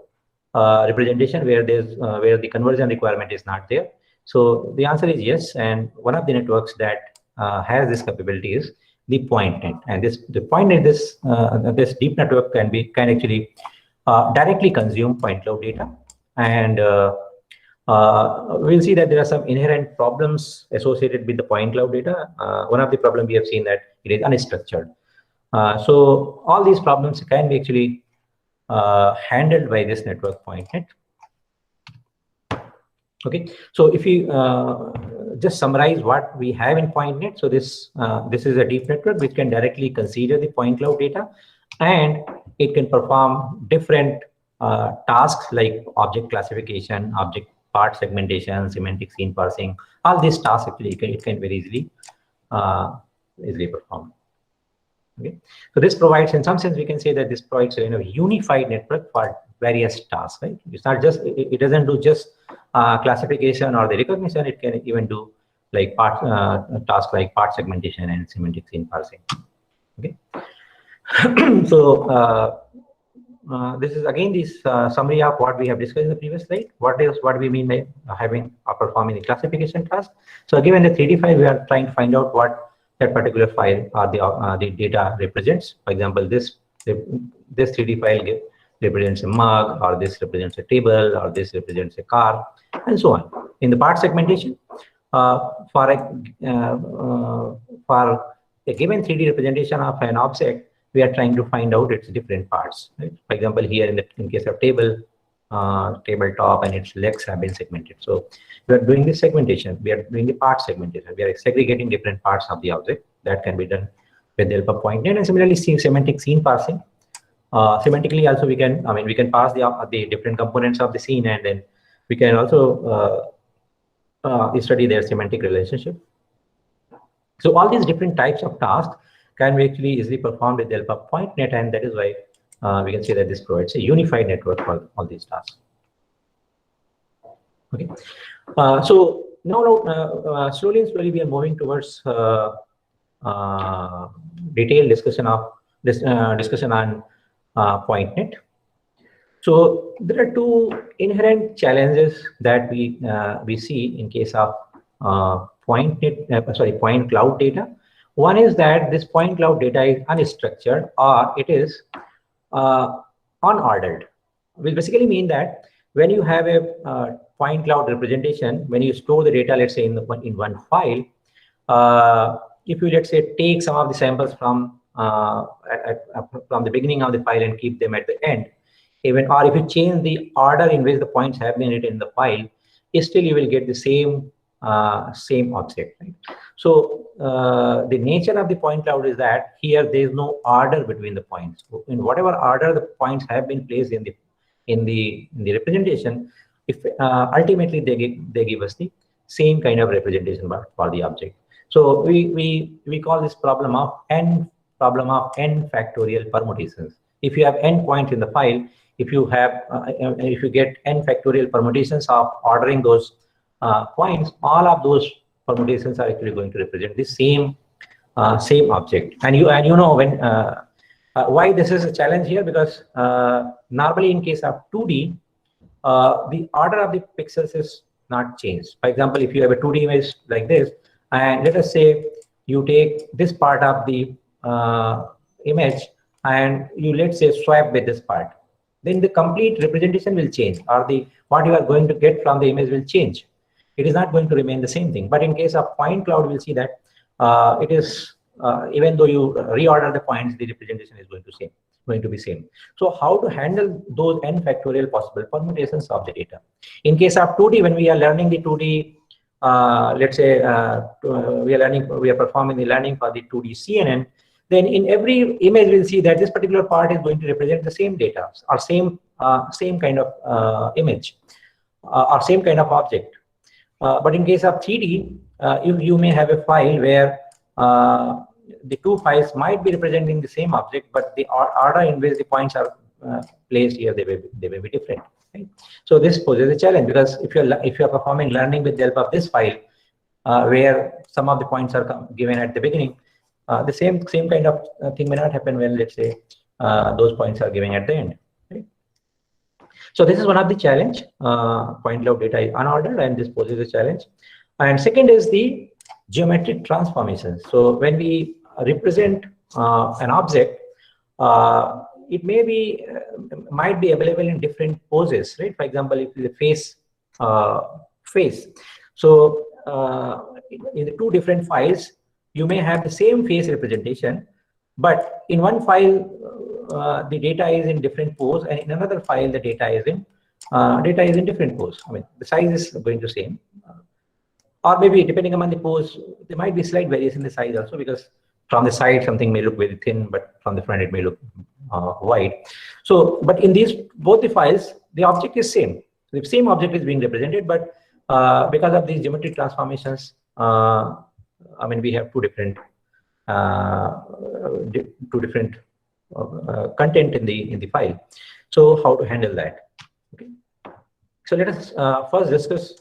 A: representation where the conversion requirement is not there? So the answer is yes, and one of the networks that has this capability is the PointNet, and this deep network can actually directly consume point cloud data, and we'll see that there are some inherent problems associated with the point cloud data. One of the problems we have seen that it is unstructured. So all these problems can be actually handled by this network PointNet. Okay, so if you just summarize what we have in PointNet, so this is a deep network which can directly consider the point cloud data, and it can perform different tasks like object classification, object part segmentation, semantic scene parsing. All these tasks actually it can very easily perform. Okay, so this provides, in some sense, we can say that this provides a unified network for various tasks. Right? It's not just it doesn't do just classification or the recognition. It can even do like tasks like part segmentation and semantic scene parsing. Okay, so this is again this summary of what we have discussed in the previous slide. What we mean by having or performing the classification task. So given the 3D file, we are trying to find out what that particular file or the data represents. For example, this 3D file represents a mug, or this represents a table, or this represents a car, and so on. In the part segmentation, for a given 3D representation of an object, we are trying to find out its different parts. Right? For example, here in case of tabletop and its legs have been segmented. So we are doing this segmentation. We are doing the part segmentation. We are segregating different parts of the object. That can be done with the help of PointNet. And similarly, semantic scene parsing. Semantically, also we can parse the different components of the scene, and then we can also study their semantic relationship. So all these different types of tasks can be actually easily performed with the help of PointNet, and that is why we can say that this provides a unified network for all these tasks. Okay, so now slowly and slowly we are moving towards detailed discussion of this discussion on PointNet. So there are two inherent challenges that we see in case of point cloud data. One is that this point cloud data is unstructured, or it is unordered. Will basically mean that when you have a point cloud representation, when you store the data, let's say in one file, if you let's say take some of the samples from the beginning of the file and keep them at the end, or if you change the order in which the points have been written in the file, still you will get the same object. Right? So the nature of the point cloud is that here there is no order between the points. In whatever order the points have been placed in the representation, if ultimately they give us the same kind of representation for the object. So we call this problem of n factorial permutations. If you have n points in the file, if you have, if you get n factorial permutations of ordering those points, all of those permutations are actually going to represent the same object. And you know when why this is a challenge here, because normally in case of 2D, the order of the pixels is not changed. For example, if you have a 2D image like this, and let us say you take this part of the image and you, let's say, swap with this part, then the complete representation will change, or the what you are going to get from the image will change. It is not going to remain the same thing. But in case of point cloud, we'll see that it is even though you reorder the points, the representation is going to be same. So how to handle those n factorial possible permutations of the data? In case of 2D, when we are learning the 2D, let's say we are performing the learning for the 2D CNN, then in every image we'll see that this particular part is going to represent the same data, or same kind of image, or same kind of object. But in case of 3D, you may have a file where the two files might be representing the same object, but the order in which the points are placed here, they may be different. Right? So this poses a challenge, because if you're performing learning with the help of this file, where some of the points are given at the beginning, the same kind of thing may not happen when, let's say, those points are given at the end. Right? So this is one of the challenge. Point cloud data is unordered, and this poses a challenge. And second is the geometric transformations. So when we represent an object, it might be available in different poses, right? For example, if the face. So in the two different files, you may have the same face representation, but in one file the data is in different pose, and in another file the data is in different pose. I mean, the size is going to same. Or maybe depending upon the pose, there might be slight variation in the size also, because from the side something may look very thin, but from the front it may look wide. So, but in both the files, the object is same. The same object is being represented, but because of these geometric transformations, I mean, we have two different content in the file. So, how to handle that? Okay. So let us first discuss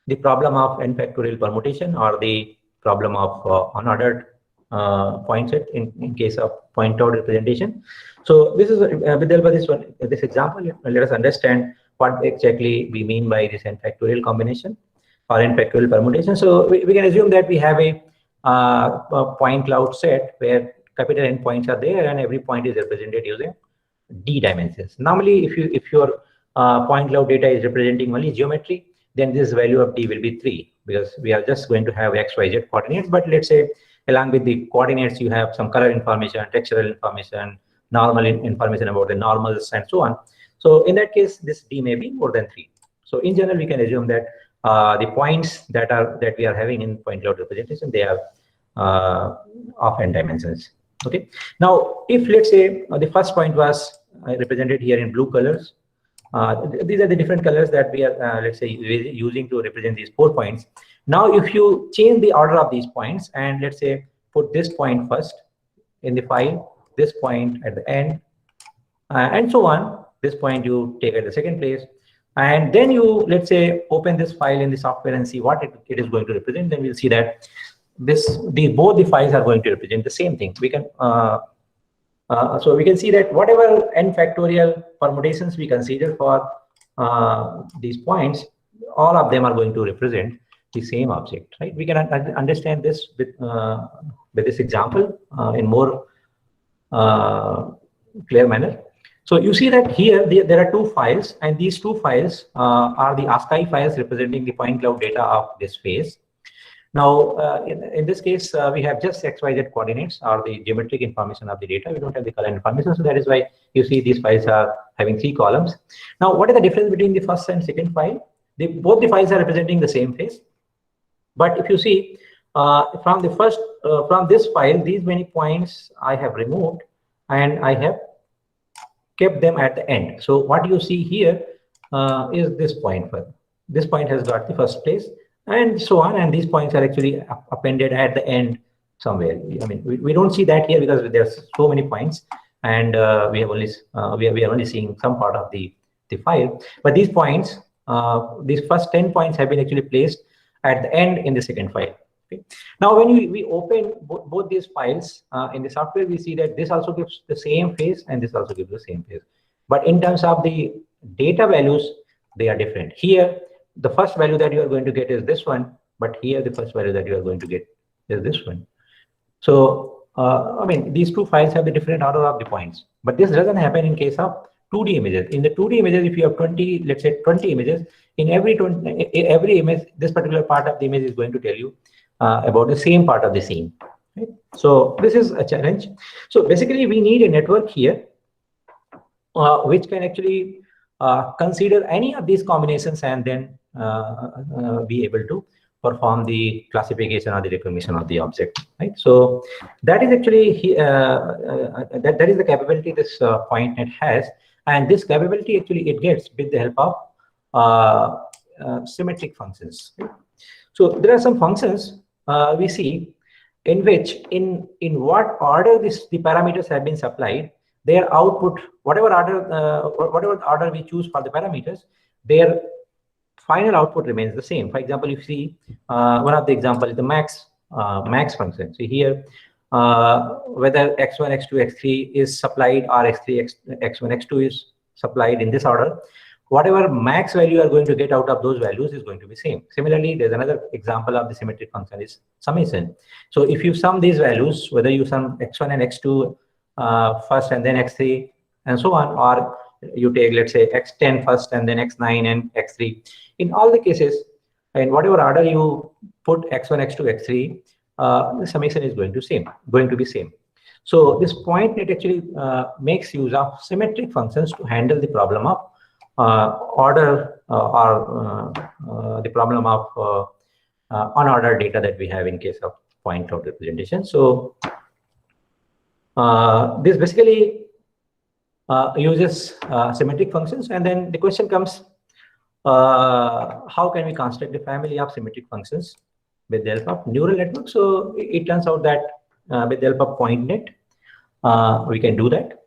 A: the problem of n factorial permutation, or the problem of unordered point set in case of point cloud representation. So this is with the help of this example, let us understand what exactly we mean by this n factorial combination or n factorial permutation. So we can assume that we have a point cloud set where capital N points are there, and every point is represented using d dimensions. Normally, if your point cloud data is representing only geometry, then this value of d will be 3, because we are just going to have x, y, z coordinates. But let's say along with the coordinates, you have some color information, textural information, normal information about the normals, and so on. So in that case, this d may be more than 3. So in general, we can assume that the points that we are having in point cloud representation, they are of n dimensions. Okay. Now, if let's say the first point was represented here in blue colors, these are the different colors that we are, let's say, using to represent these 4 points. Now, if you change the order of these points, and let's say put this point first in the file, this point at the end, and so on, this point you take at the second place, and then you, let's say, open this file in the software and see what it is going to represent, then we'll see that both the files are going to represent the same thing. We can so we can see that whatever n factorial permutations we consider for these points, all of them are going to represent the same object, right? We can understand this with this example in more clear manner. So you see that here there are 2 files, and these 2 files are the ASCII files representing the point cloud data of this phase. Now, in this case, we have just XYZ coordinates, or the geometric information of the data. We don't have the color information, so that is why you see these files are having 3 columns. Now, what is the difference between the first and second file? Both the files are representing the same phase. But if you see from this file, these many points I have removed, and I have kept them at the end. So what you see here is this point. This point has got the first place, and so on, and these points are actually appended at the end somewhere. I mean, we don't see that here because there's so many points, and we have only we are only seeing some part of the file. But these points, these first 10 points have been actually placed at the end in the second file. Okay. Now, when we open both these files in the software, we see that this also gives the same phase and this also gives the same phase. But in terms of the data values, they are different. Here, the first value that you are going to get is this one, but here the first value that you are going to get is this one. So, I mean, these two files have the different order of the points, but this doesn't happen in case of 2D images. In the 2D images, if you have 20, let's say 20 images, in every image, this particular part of the image is going to tell you about the same part of the scene. Right? So this is a challenge. So basically, we need a network here which can actually consider any of these combinations and then be able to perform the classification or the recognition of the object. Right. So that is actually that is the capability this PointNet has, and this capability actually it gets with the help of symmetric functions. Right? So there are some functions we see in which in what order the parameters have been supplied, their output, whatever order we choose for the parameters, their final output remains the same. For example, if you see one of the examples is the max function. So here, whether x1, x2, x3 is supplied or x3, x1, x2 is supplied in this order, whatever max value you are going to get out of those values is going to be same. Similarly, there's another example of the symmetric function is summation. So if you sum these values, whether you sum x1 and x2 first and then x3 and so on, or you take, let's say, x10 first and then x9 and x3, in all the cases, in whatever order you put x1, x2, x3, the summation is going to be same. So this PointNet actually makes use of symmetric functions to handle the problem of order or the problem of unordered data that we have in case of point cloud representation. So this basically uses symmetric functions, and then the question comes, how can we construct a family of symmetric functions with the help of neural networks? So it turns out that with the help of PointNet, we can do that.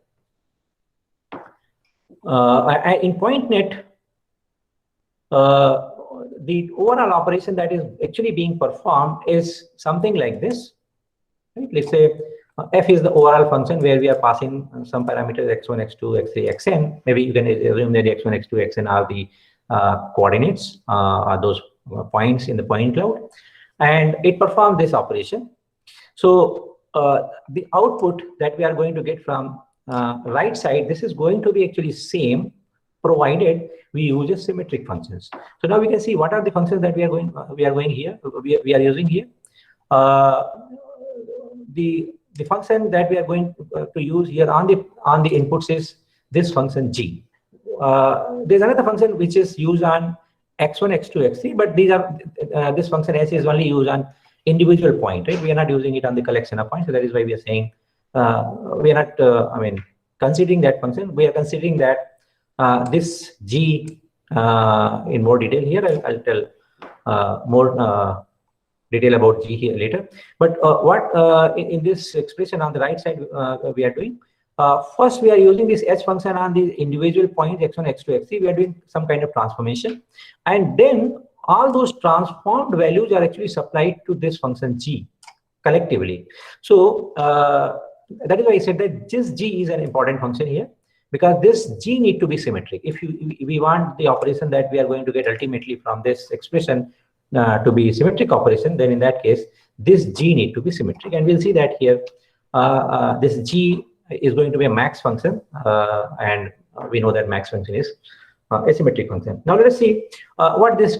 A: In PointNet, the overall operation that is actually being performed is something like this. Right? Let's say f is the overall function where we are passing some parameters x1, x2, x3, xn. Maybe you can assume that x1, x2, xn are the coordinates, are those points in the point cloud, and it performs this operation. So the output that we are going to get from right side, this is going to be actually same, provided we use a symmetric functions. So now we can see what are the functions that we are using here. The function that we are going to use here on the inputs is this function g. There's another function which is used on x1, x2, x3, but these are this function s is only used on individual point, right? We are not using it on the collection of points. So that is why we are saying we are not considering that function. We are considering that this g in more detail here. I'll tell more detail about g here later. But what in this expression on the right side we are doing, first we are using this h function on the individual points x1, x2, x3. We are doing some kind of transformation, and then all those transformed values are actually supplied to this function g collectively. So that is why I said that this g is an important function here, because this g need to be symmetric. If we want the operation that we are going to get ultimately from this expression to be symmetric operation, then in that case this g need to be symmetric, and we'll see that here this g is going to be a max function, and we know that max function is a symmetric function. Now let us see what this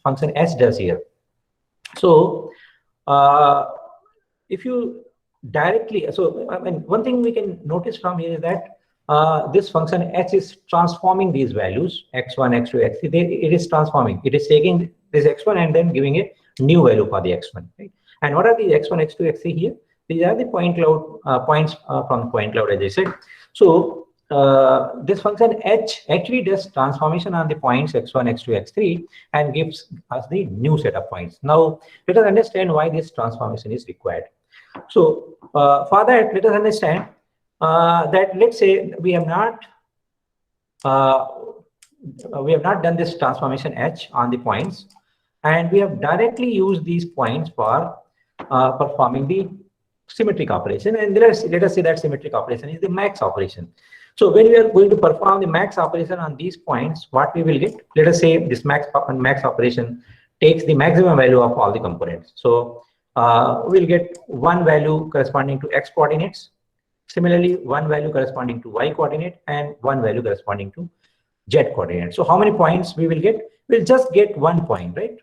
A: function s does here. So if you directly, so I mean, one thing we can notice from here is that this function h is transforming these values x1, x2, x3. It is transforming. It is taking this x1 and then giving a new value for the x1. Right? And what are the x1, x2, x3 here? These are the point cloud points from the point cloud, as I said. So this function h actually does transformation on the points x1, x2, x3 and gives us the new set of points. Now let us understand why this transformation is required. So for that, let us understand that let's say we have not done this transformation H on the points, and we have directly used these points for performing the symmetric operation. And let us say that symmetric operation is the max operation. So when we are going to perform the max operation on these points, what we will get? Let us say this max operation takes the maximum value of all the components. So we'll get one value corresponding to x coordinates. Similarly, one value corresponding to y coordinate and one value corresponding to z coordinate. So how many points we will get? We'll just get 1 point, right?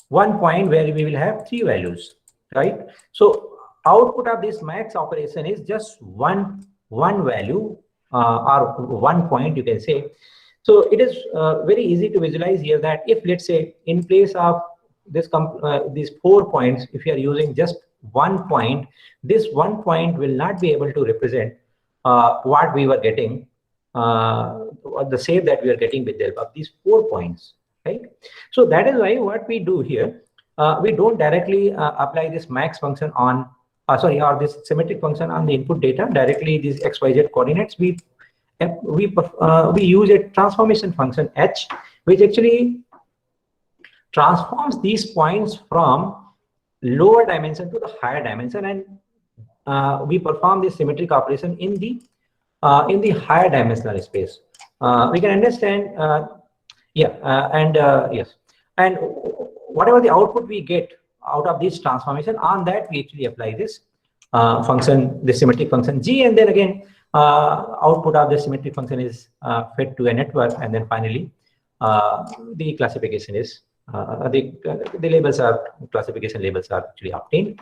A: 1 point where we will have 3 values, right? So output of this max operation is just one value or 1 point, you can say. So it is very easy to visualize here that if, let's say, in place of this these 4 points, if you are using just 1 point, this 1 point will not be able to represent what we were getting, the shape that we are getting with the help of these 4 points, right? So that is why what we do here, we don't directly apply this max function on, or this symmetric function on the input data directly, these xyz coordinates. We use a transformation function H, which actually transforms these points from lower dimension to the higher dimension, and we perform this symmetric operation in the higher dimensional space. We can understand, yes, and whatever the output we get out of this transformation, on that we actually apply this function, the symmetric function G, and then again output of the symmetric function is fed to a network, and then finally the classification is the labels are classification labels are actually obtained.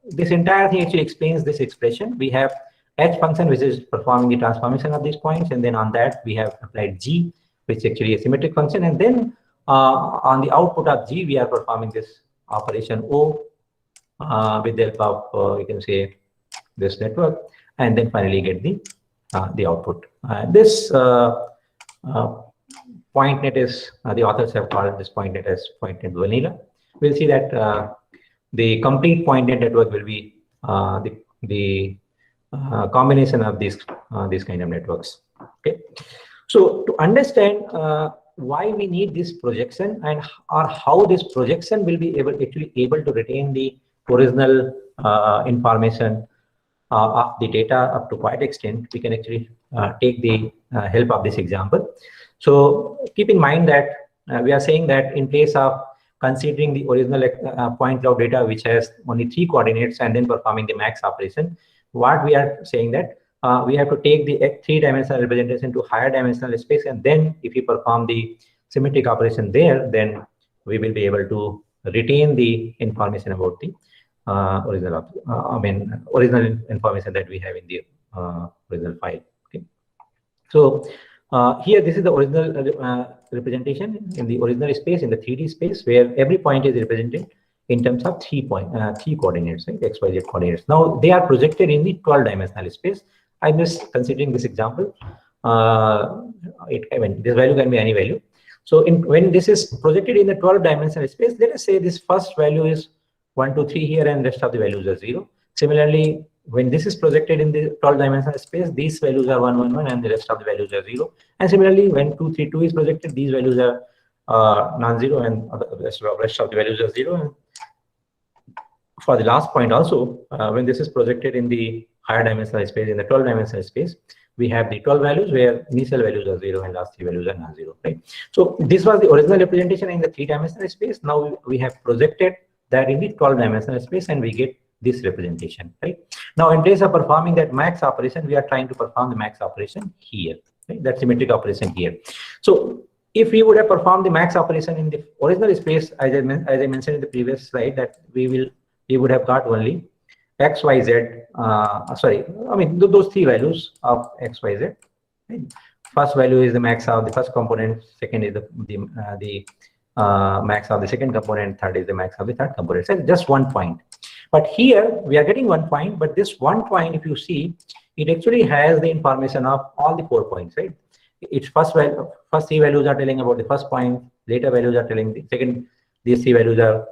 A: This entire thing actually explains this expression. We have H function, which is performing the transformation of these points, and then on that we have applied G, which is actually a symmetric function, and then on the output of G we are performing this operation O with the help of you can say this network, and then finally get the output. This point net is the authors have called this point net as point net vanilla. We'll see that the complete point net network will be the combination of these kind of networks. Okay, so to understand why we need this projection and or how this projection will be able to retain the original information of the data up to quite extent, we can actually take the help of this example. So keep in mind that we are saying that in place of considering the original point cloud data, which has only 3 coordinates, and then performing the max operation, what we are saying that we have to take the 3-dimensional representation to higher dimensional space, and then if you perform the symmetric operation there, then we will be able to retain the information about the original information that we have in the original file. Okay, so here this is the original representation in the original space, in the 3D space, where every point is represented in terms of 3 coordinates, right? XYZ coordinates. Now they are projected in the 12-dimensional space. I'm just considering this example. This value can be any value. So when this is projected in the 12-dimensional space, let us say this first value is 1, 2, 3 here, and rest of the values are 0. Similarly, when this is projected in the 12-dimensional space, these values are 1, 1, 1, and the rest of the values are 0. And similarly, when 2, 3, 2 is projected, these values are non-zero, and the rest of the values are 0. And for the last point also, when this is projected in the higher dimensional space, in the 12-dimensional space, we have the 12 values where initial values are 0 and last 3 values are non-zero, right? So this was the original representation in the 3-dimensional space. Now we have projected that in the 12-dimensional space, and we get this representation, right? Now in place of performing that max operation, we are trying to perform the max operation here, right? That symmetric operation here. So if we would have performed the max operation in the original space, as I mentioned in the previous slide, that we would have got only x, y, z. Those 3 values of x, y, z. Right? First value is the max of the first component. Second is the max of the second component. Third is the max of the third component. So just 1 point. But here we are getting 1 point. But this 1 point, if you see, it actually has the information of all the 4 points, right? Its first 3 values are telling about the first point. Later values are telling the second. These 3 values are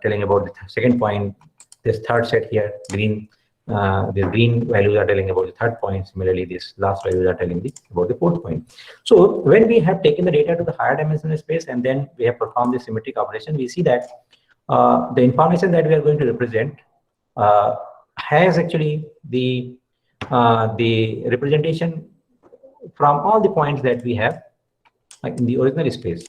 A: telling about the second point. This third set here, green, the green values are telling about the third point. Similarly, these last values are telling about the fourth point. So when we have taken the data to the higher dimensional space and then we have performed the symmetric operation, we see that the information that we are going to represent has actually the representation from all the points that we have in the original space.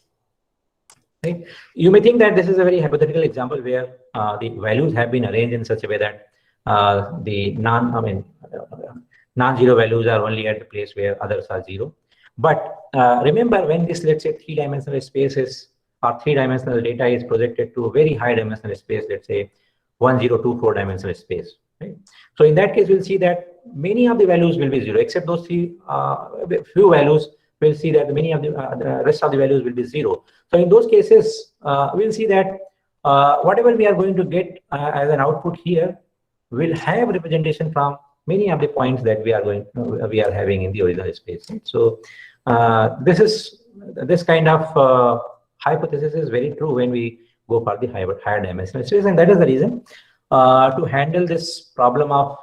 A: Right? You may think that this is a very hypothetical example where the values have been arranged in such a way that the non-zero values are only at the place where others are zero. But remember, when this, let's say, three-dimensional space is, or three-dimensional data is projected to a very high dimensional space, let's say 1024 dimensional space. Right? So in that case, we'll see that many of the values will be zero, except those few values. We'll see that many of the rest of the values will be zero. So in those cases, we'll see that whatever we are going to get as an output here will have representation from many of the points that we are having in the original space. Right? So this kind of hypothesis is very true when we go for the higher dimensional space, and that is the reason to handle this problem of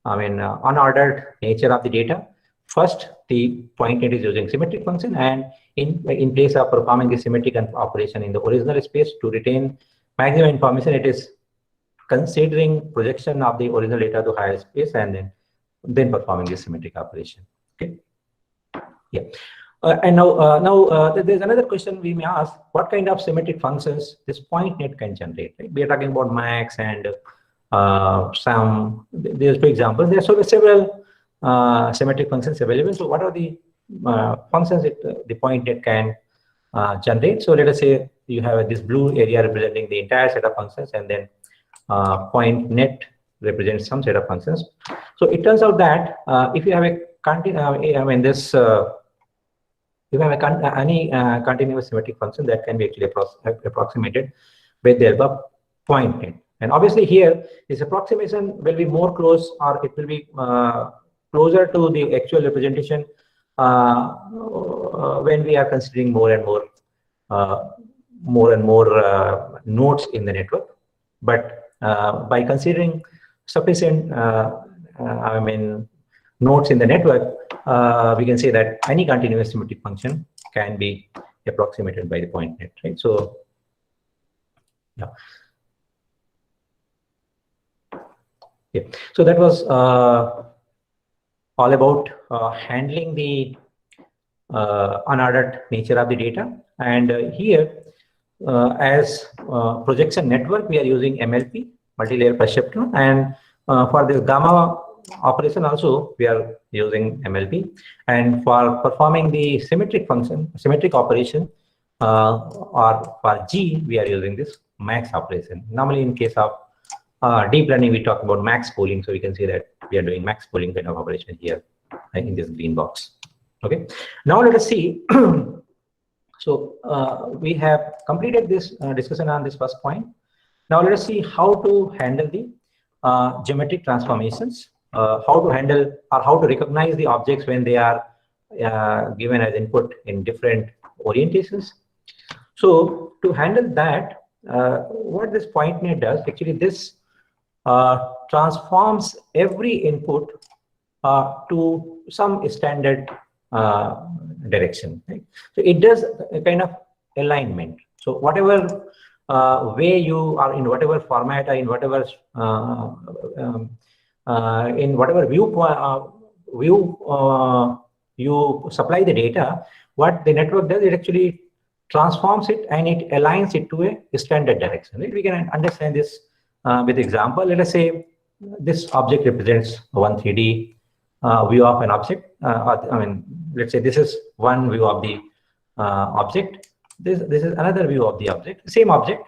A: unordered nature of the data. First, the point net is using symmetric function, and in place of performing the symmetric operation in the original space to retain maximum information, it is considering projection of the original data to higher space and then performing the symmetric operation. Okay. Yeah. And now there's another question we may ask: what kind of symmetric functions this point net can generate? Right? We are talking about max and sum. There's two examples. There are several symmetric functions available. So what are the functions that the point net can generate? So let us say you have this blue area representing the entire set of functions, and then point net represents some set of functions. So it turns out that if you have a any continuous symmetric function that can be actually approximated with the help of point net. And obviously here this approximation will be more close, or it will be closer to the actual representation when we are considering more and more nodes in the network. But by considering sufficient nodes in the network, we can say that any continuous symmetric function can be approximated by the point net. Right? So yeah. Yeah. So that was all about handling the unordered nature of the data. And here, as projection network, we are using MLP, multi-layer perceptron, and for this gamma operation also we are using MLP. And for performing the symmetric operation, or for G, we are using this max operation. Normally, in case of deep learning, we talk about max pooling, so we can see that we are doing max pooling kind of operation here in this green box. Okay. Now let us see. So we have completed this discussion on this first point. Now let us see how to handle the geometric transformations, how to handle or how to recognize the objects when they are given as input in different orientations. So to handle that, what this point net does, actually this transforms every input to some standard direction. Right? So it does a kind of alignment. So whatever way you are, in whatever format or in whatever view you supply the data, what the network does, it actually transforms it and it aligns it to a standard direction. Right? We can understand this with example. Let us say this object represents one 3D view of an object. Let's say this is one view of the object. This is another view of the object, same object.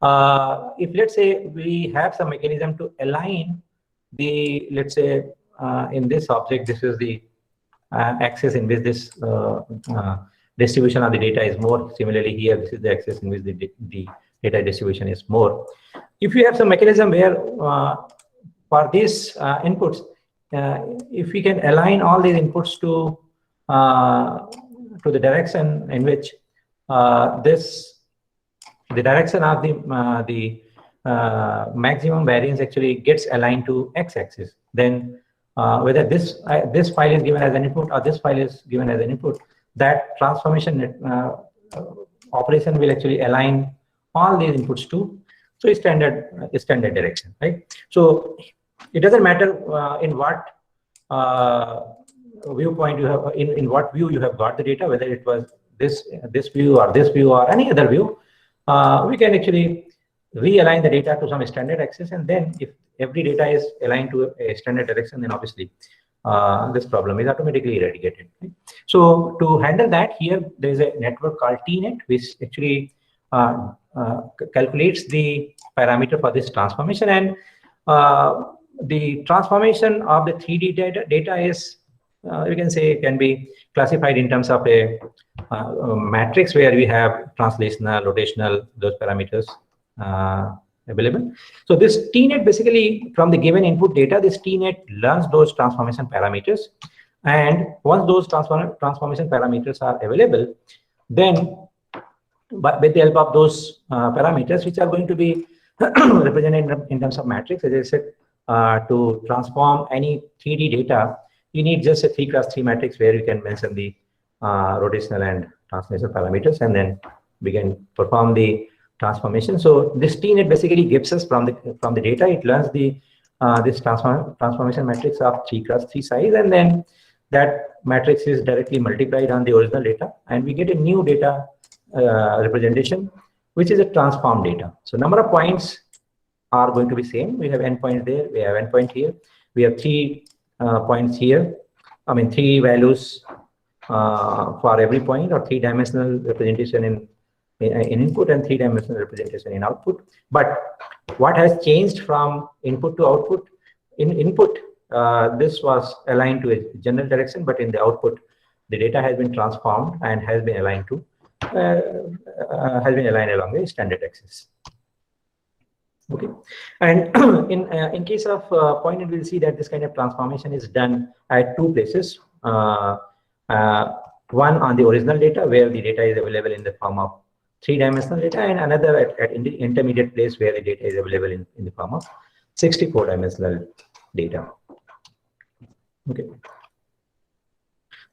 A: If let's say we have some mechanism to align the, let's say in this object, this is the axis in which this distribution of the data is more. Similarly here, this is the axis in which the data distribution is more. If you have some mechanism where for these inputs, if we can align all these inputs to the direction in which the direction of the maximum variance actually gets aligned to x-axis. Then whether this file is given as an input or this file is given as an input, that transformation operation will actually align all these inputs to standard direction, right? So it doesn't matter in what viewpoint you have, in what view you have got the data, whether it was this view or any other view. We can actually realign the data to some standard axis, and then if every data is aligned to a standard direction, then obviously this problem is automatically eradicated. Right? So to handle that, here there is a network called TNet, which actually calculates the parameter for this transformation, and the transformation of the 3D data is, you can say, can be classified in terms of a matrix where we have translational, rotational, those parameters available. So this TNet, basically from the given input data, this TNet learns those transformation parameters, and once those transformation parameters are available, then with the help of those parameters, which are going to be represented in terms of matrix, as I said, to transform any 3D data, you need just a 3x3 matrix where you can mention the rotational and translational parameters, and then we can perform the transformation. So this TNet basically gives us from the data, it learns the this transformation matrix of 3x3 size, and then that matrix is directly multiplied on the original data, and we get a new data representation, which is a transformed data. So number of points are going to be same. We have n points there, we have n point here, we have 3 points here. I mean 3 values for every point, or 3-dimensional representation in input and 3-dimensional representation in output. But what has changed from input to output? In input, this was aligned to a general direction, but in the output, the data has been transformed and has been aligned to along the standard axis. Okay, and in case of PointNet, we'll see that this kind of transformation is done at 2 places. One on the original data, where the data is available in the form of 3-dimensional data, and another at the intermediate place where the data is available in the form of 64-dimensional data. Okay.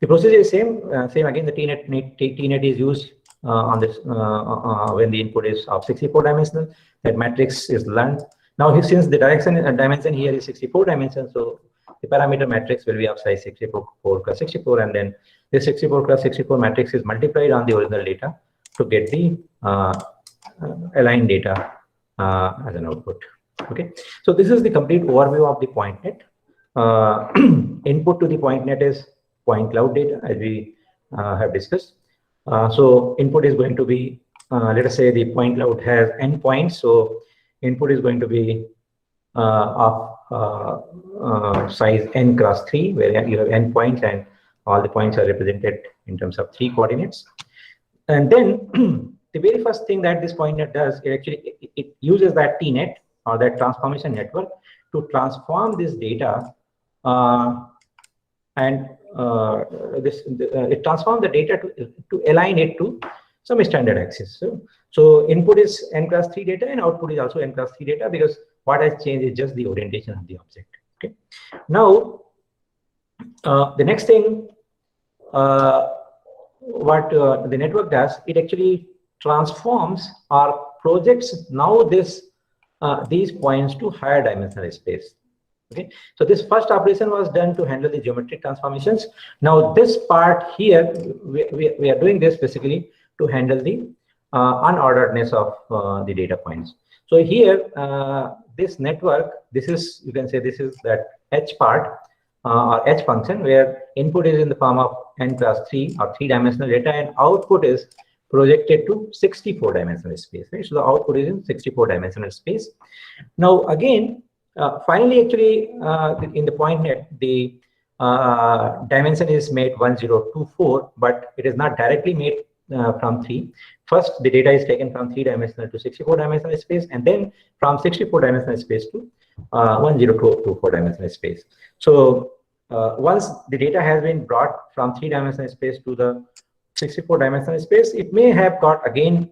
A: The procedure is same again. The TNet is used on this when the input is of 64-dimensional. That matrix is learned. Now, since the dimension here is 64 dimensions, so the parameter matrix will be of size 64 × 64, and then this 64 × 64 matrix is multiplied on the original data to get the aligned data as an output. Okay, so this is the complete overview of the PointNet. Input to the PointNet is point cloud data, as we have discussed. So input is going to be, let us say the point cloud has n points. So input is going to be of size n × 3, where you have n points and all the points are represented in terms of 3 coordinates. And then the very first thing that this PointNet does, it uses that TNet, or that transformation network, to transform this data and it transforms the data to align it to some standard axis. So input is n × 3 data, and output is also n × 3 data, because what has changed is just the orientation of the object. Okay. Now, the next thing, what the network does, it actually transforms or projects now these points to higher dimensional space. Okay, so this first operation was done to handle the geometric transformations. Now this part here, we are doing this basically to handle the unorderedness of the data points. So here, this network, this is, you can say, this is that H part or H function, where input is in the form of n × 3 or 3-dimensional data, and output is projected to 64-dimensional space. Right? So the output is in 64-dimensional space. Now again, finally, actually, in the PointNet, the dimension is made 1024, but it is not directly made from 3. First, the data is taken from 3-dimensional to 64-dimensional space, and then from 64-dimensional space to 1024-dimensional space. So once the data has been brought from 3-dimensional space to the 64-dimensional space, it may have got again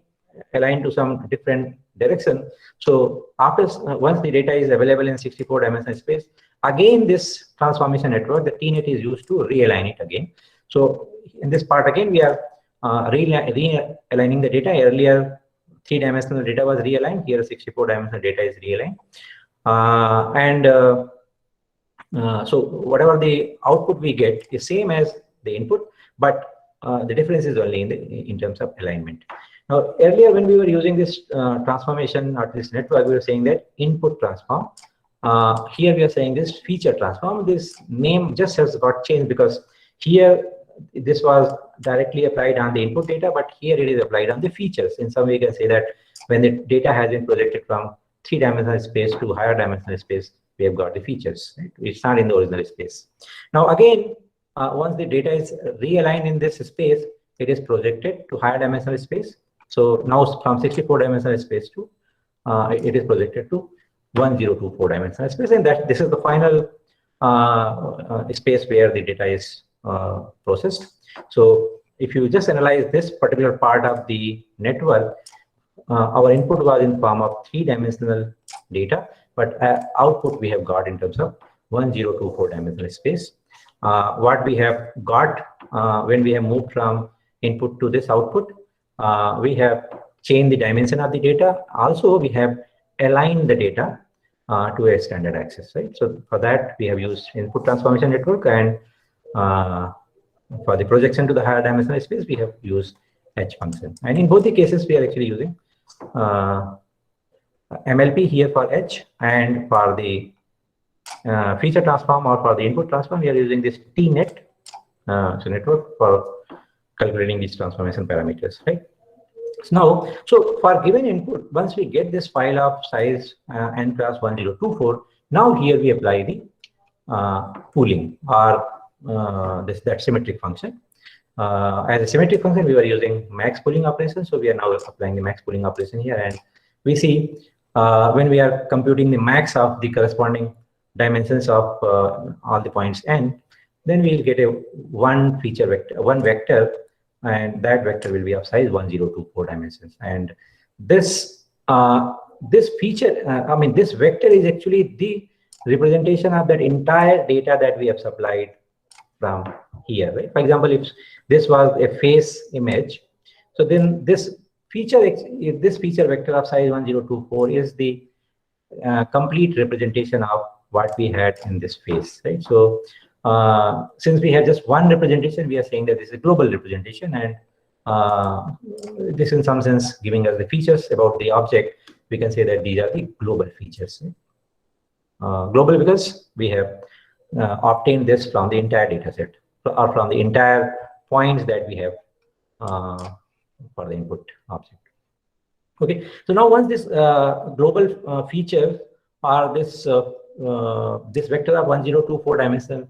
A: aligned to some different direction. So after once the data is available in 64-dimensional space, again this transformation network, the TNet, is used to realign it again. So in this part again, we are realigning the data. Earlier 3-dimensional data was realigned. Here 64-dimensional data is realigned. So whatever the output we get is same as the input, but the difference is only in terms of alignment. Now, earlier when we were using this transformation or this network, we were saying that input transform. Here we are saying this feature transform. This name just has got changed because here this was directly applied on the input data, but here it is applied on the features. In some way, you can say that when the data has been projected from 3-dimensional space to higher dimensional space, we have got the features. Right? It's not in the original space. Now again, once the data is realigned in this space, it is projected to higher dimensional space. So now from 64-dimensional space to it is projected to 1024-dimensional space, and that this is the final space where the data is processed. So if you just analyze this particular part of the network, our input was in form of 3-dimensional data, but output we have got in terms of 1024-dimensional space. What we have got when we have moved from input to this output, we have changed the dimension of the data. Also, we have aligned the data to a standard axis, right? So for that, we have used input transformation network, and for the projection to the higher dimensional space, we have used H function. And in both the cases, we are actually using MLP here for H, and for the feature transform or for the input transform, we are using this TNet, so network for calculating these transformation parameters, right? So now, so for given input, once we get this file of size n class 1024, now here we apply the pooling or that symmetric function. As a symmetric function, we were using max pooling operation, so we are now applying the max pooling operation here, and we see when we are computing the max of the corresponding dimensions of all the points n, then we will get a one vector, and that vector will be of size 1024 dimensions. And this this feature, I mean, this vector is actually the representation of that entire data that we have supplied from here, right? For example, if this was a face image, so then this feature vector of size 1024 is the complete representation of what we had in this face, right? So since we have just one representation, we are saying that this is a global representation, and this in some sense giving us the features about the object. We can say that these are the global features, right? Global because we have obtained this from the entire data set, or from the entire points that we have for the input object. Okay, so now once this global feature or this this vector of 1024 dimension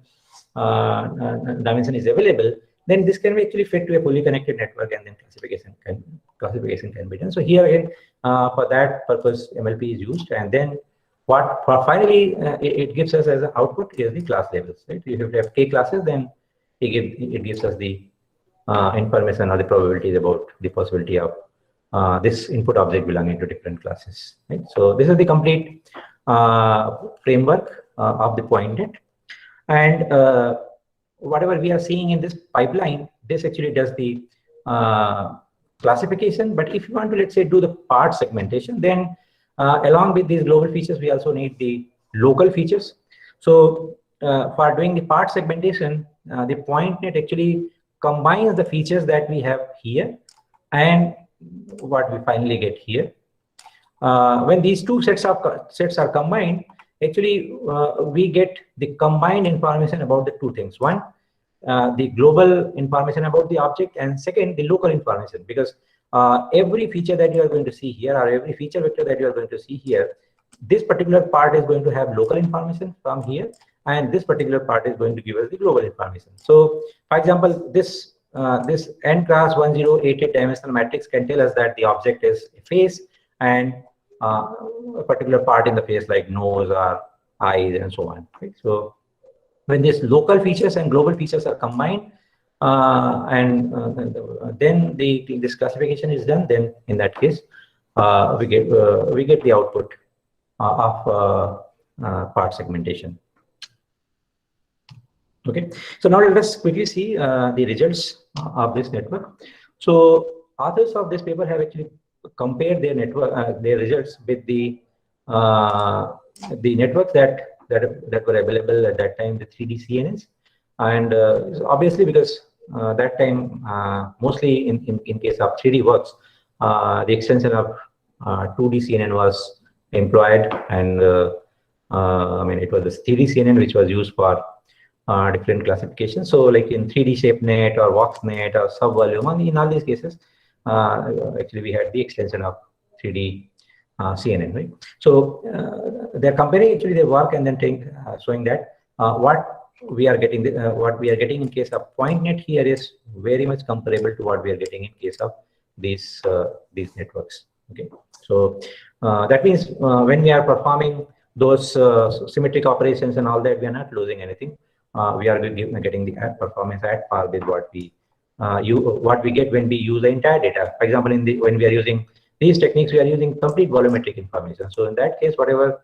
A: is available, then this can be actually fed to a fully connected network, and then classification can be done. So here again, for that purpose, MLP is used, and then what finally it gives us as an output is the class labels, right? If you have k classes, then it gives us the information or the probabilities about the possibility of this input object belonging to different classes, right? So this is the complete framework of the point net, and whatever we are seeing in this pipeline, this actually does the classification. But if you want to, let's say, do the part segmentation, then along with these global features, we also need the local features. So for doing the part segmentation, the point net actually combines the features that we have here and what we finally get here. When these two sets are combined, actually we get the combined information about the two things. One, the global information about the object, and second, the local information, because every feature that you are going to see here, or every feature vector that you are going to see here, this particular part is going to have local information from here, and this particular part is going to give us the global information. So for example, this this n class 1088 dimensional matrix can tell us that the object is a face, and a particular part in the face like nose or eyes and so on, right? So when these local features and global features are combined, Then this classification is done. Then in that case, we get the output of part segmentation. Okay, so now let us quickly see the results of this network. So authors of this paper have actually compared their network, their results with the networks that were available at that time, the 3D CNNs, and obviously because that time mostly in case of 3D works, the extension of 2D CNN was employed, and I mean it was the 3D CNN which was used for different classifications. So like in 3D ShapeNet or VoxNet or subvolume, in all these cases, actually we had the extension of 3D CNN, right? So they're comparing actually their work and then showing that what we are getting in case of PointNet here is very much comparable to what we are getting in case of these networks. Okay, so that means when we are performing those symmetric operations and all that, we are not losing anything. We are getting the performance at par with what we get when we use the entire data. For example, when we are using these techniques, we are using complete volumetric information. So in that case, whatever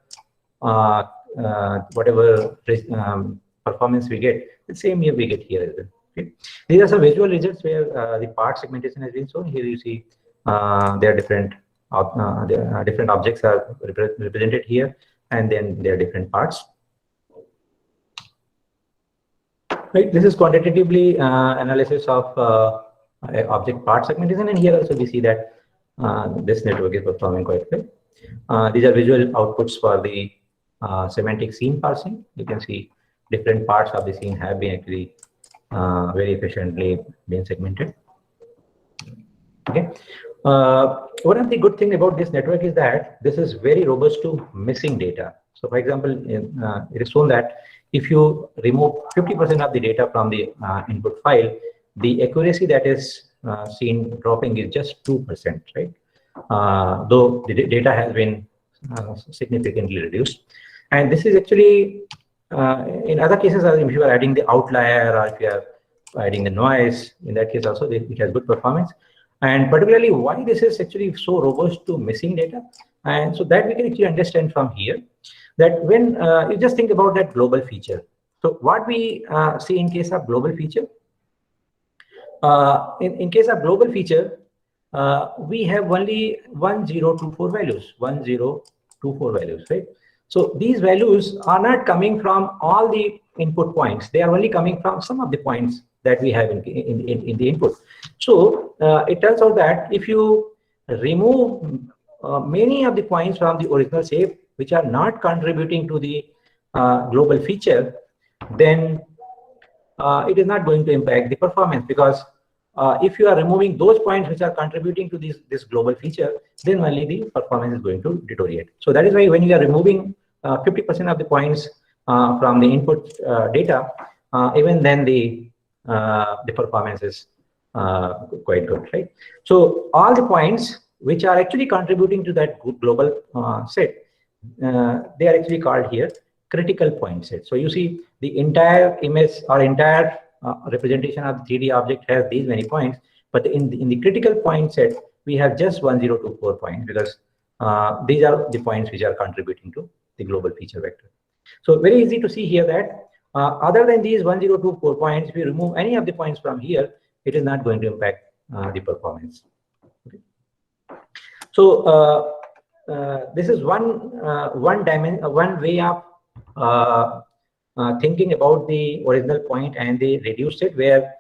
A: performance we get, the same here we get here as well. Okay. These are some visual results where the part segmentation has been shown. Here you see there are different objects are represented here, and then there are different parts. Right. This is quantitatively analysis of object part segmentation, and here also we see that this network is performing quite well. These are visual outputs for the semantic scene parsing. You can see different parts of the scene have been actually very efficiently been segmented. Okay. One of the good thing about this network is that this is very robust to missing data. So for example, it is shown that if you remove 50% of the data from the input file, the accuracy that is seen dropping is just 2%, right? Though the data has been significantly reduced. And this is actually, in other cases, if you are adding the outlier or if you are adding the noise, in that case also it has good performance. And particularly why this is actually so robust to missing data. And so that we can actually understand from here, that when you just think about that global feature. So what we see in case of global feature, in case of global feature, we have only 1024 values, 1024 values, right? So these values are not coming from all the input points. They are only coming from some of the points that we have in the input. So it turns out that if you remove many of the points from the original shape, which are not contributing to the global feature, then it is not going to impact the performance, because if you are removing those points which are contributing to this global feature, then only the performance is going to deteriorate. So that is why when you are removing 50% of the points from the input data, even then the performance is quite good, right? So all the points which are actually contributing to that global set, they are actually called here critical point set. So you see the entire image or entire representation of the 3D object has these many points, but in the critical point set, we have just 1024 points, because these are the points which are contributing to the global feature vector. So very easy to see here that other than these 1024 points, if we remove any of the points from here, it is not going to impact the performance. Okay. So this is one way of thinking about the original point and the reduced set, where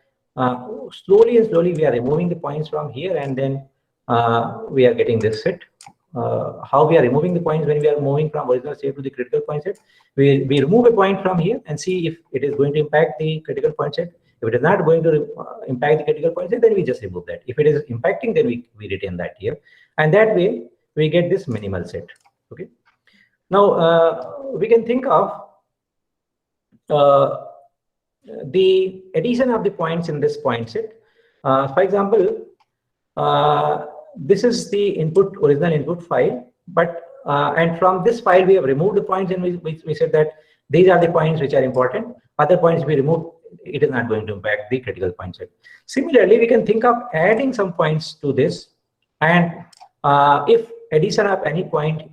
A: slowly we are removing the points from here, and then we are getting this set. How we are removing the points when we are moving from original set to the critical point set? We remove a point from here and see if it is going to impact the critical point set. If it is not going to impact the critical point set, then we just remove that. If it is impacting, then we retain that here, and that way we get this minimal set. Okay. Now we can think of the addition of the points in this point set. For example, this is the original input file, but and from this file we have removed the points, and we said that these are the points which are important. Other points we remove it is not going to impact the critical point set. Similarly, we can think of adding some points to this, and if addition of any point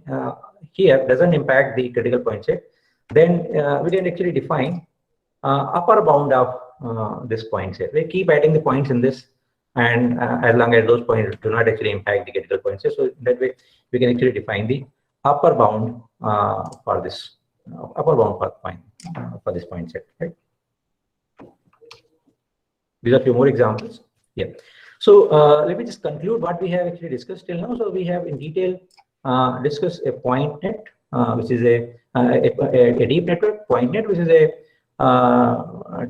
A: here doesn't impact the critical point set, then we can actually define upper bound of this point set. We keep adding the points in this, and as long as those points do not actually impact the critical point set, so that way we can actually define the upper bound for this upper bound for point for this point set, right? These are a few more examples. Yeah. So let me just conclude what we have actually discussed till now. So we have in detail discussed a point net, which is a deep network, point net, which is a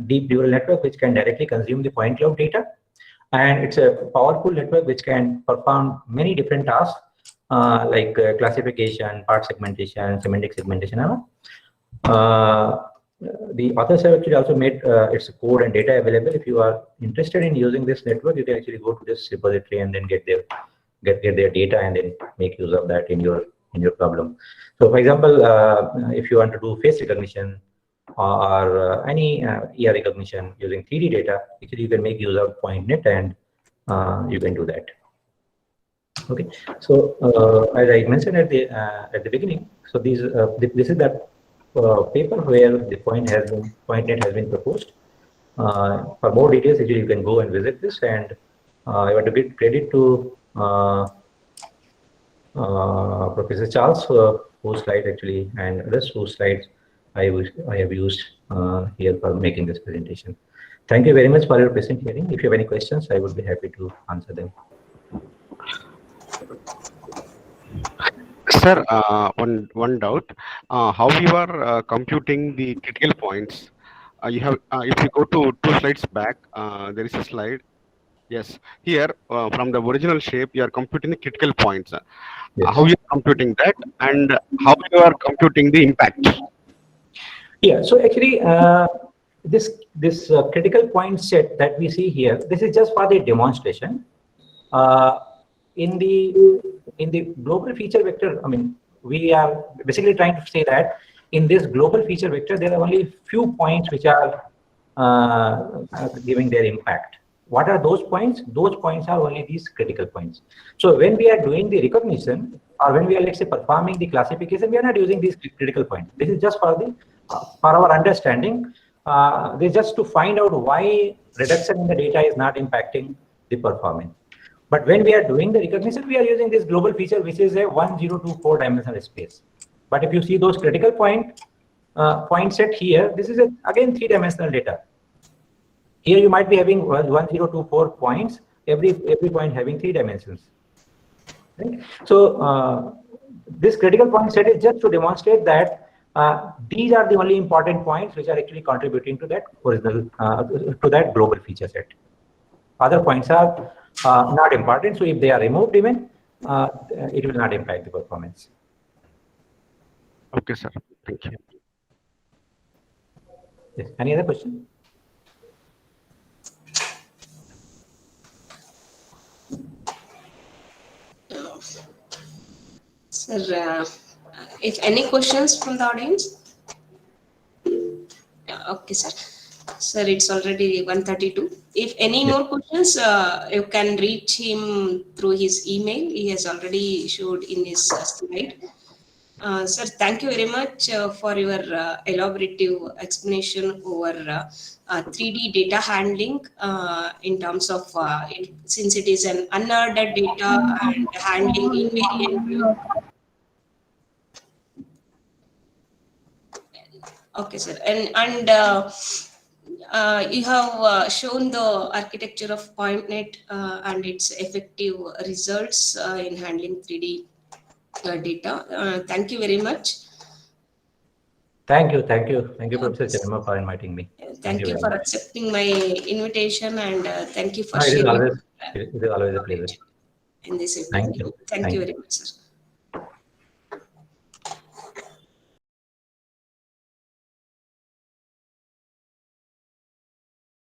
A: deep neural network which can directly consume the point cloud data, and it's a powerful network which can perform many different tasks like classification, part segmentation, semantic segmentation, and all. The authors have actually also made its code and data available. If you are interested in using this network, you can actually go to this repository and then get their data and then make use of that in your problem. So, for example, if you want to do face recognition or any ER recognition using 3D data, actually you can make use of PointNet, and you can do that. Okay. So, as I mentioned at the beginning, so this is that paper where the PointNet has been proposed. For more details, actually you can go and visit this, and I want to give credit to Professor Charles, whose slide actually, and others whose slides I have used here for making this presentation. Thank you very much for your present hearing. If you have any questions, I would be happy to answer them.
C: Sir, one doubt. How you are computing the critical points? You have, if you go to 2 slides back, there is a slide. Yes, here from the original shape, you are computing the critical points.
A: Yes.
C: How you are computing that, and how you are computing the impact? Yeah.
A: So actually, this critical point set that we see here, this is just for the demonstration. In the global feature vector, I mean, we are basically trying to say that in this global feature vector, there are only few points which are giving their impact. What are those points? Those points are only these critical points. So when we are doing the recognition, or when we are, let's say, performing the classification, we are not using these critical points. This is just for our understanding. This is just to find out why reduction in the data is not impacting the performance. But when we are doing the recognition, we are using this global feature, which is a 1024 dimensional space. But if you see those critical point set here, this is again 3-dimensional data. Here you might be having 1024 points, every point having 3 dimensions. Right? So this critical point set is just to demonstrate that these are the only important points which are actually contributing to that original to that global feature set. Other points are not important, so if they are removed even, it will not impact the performance.
C: Okay, sir. Thank you.
A: Yes. Any other question?
B: Sir, if any questions from the audience? Okay, sir. Sir, it's already 1:32. If any more questions, you can reach him through his email. He has already showed in his slide. Sir, thank you very much for your elaborative explanation over 3D data handling in terms of since it is an unordered data and handling invariant view. Okay, sir. And you have shown the architecture of PointNet and its effective results in handling 3D data. Thank you very much.
A: Thank you, Professor Sharma, for inviting me.
B: Thank you for accepting my invitation, and thank you for
A: it
B: sharing.
A: It is always a pleasure.
B: In this
A: Thank you.
B: Thank you very much, sir.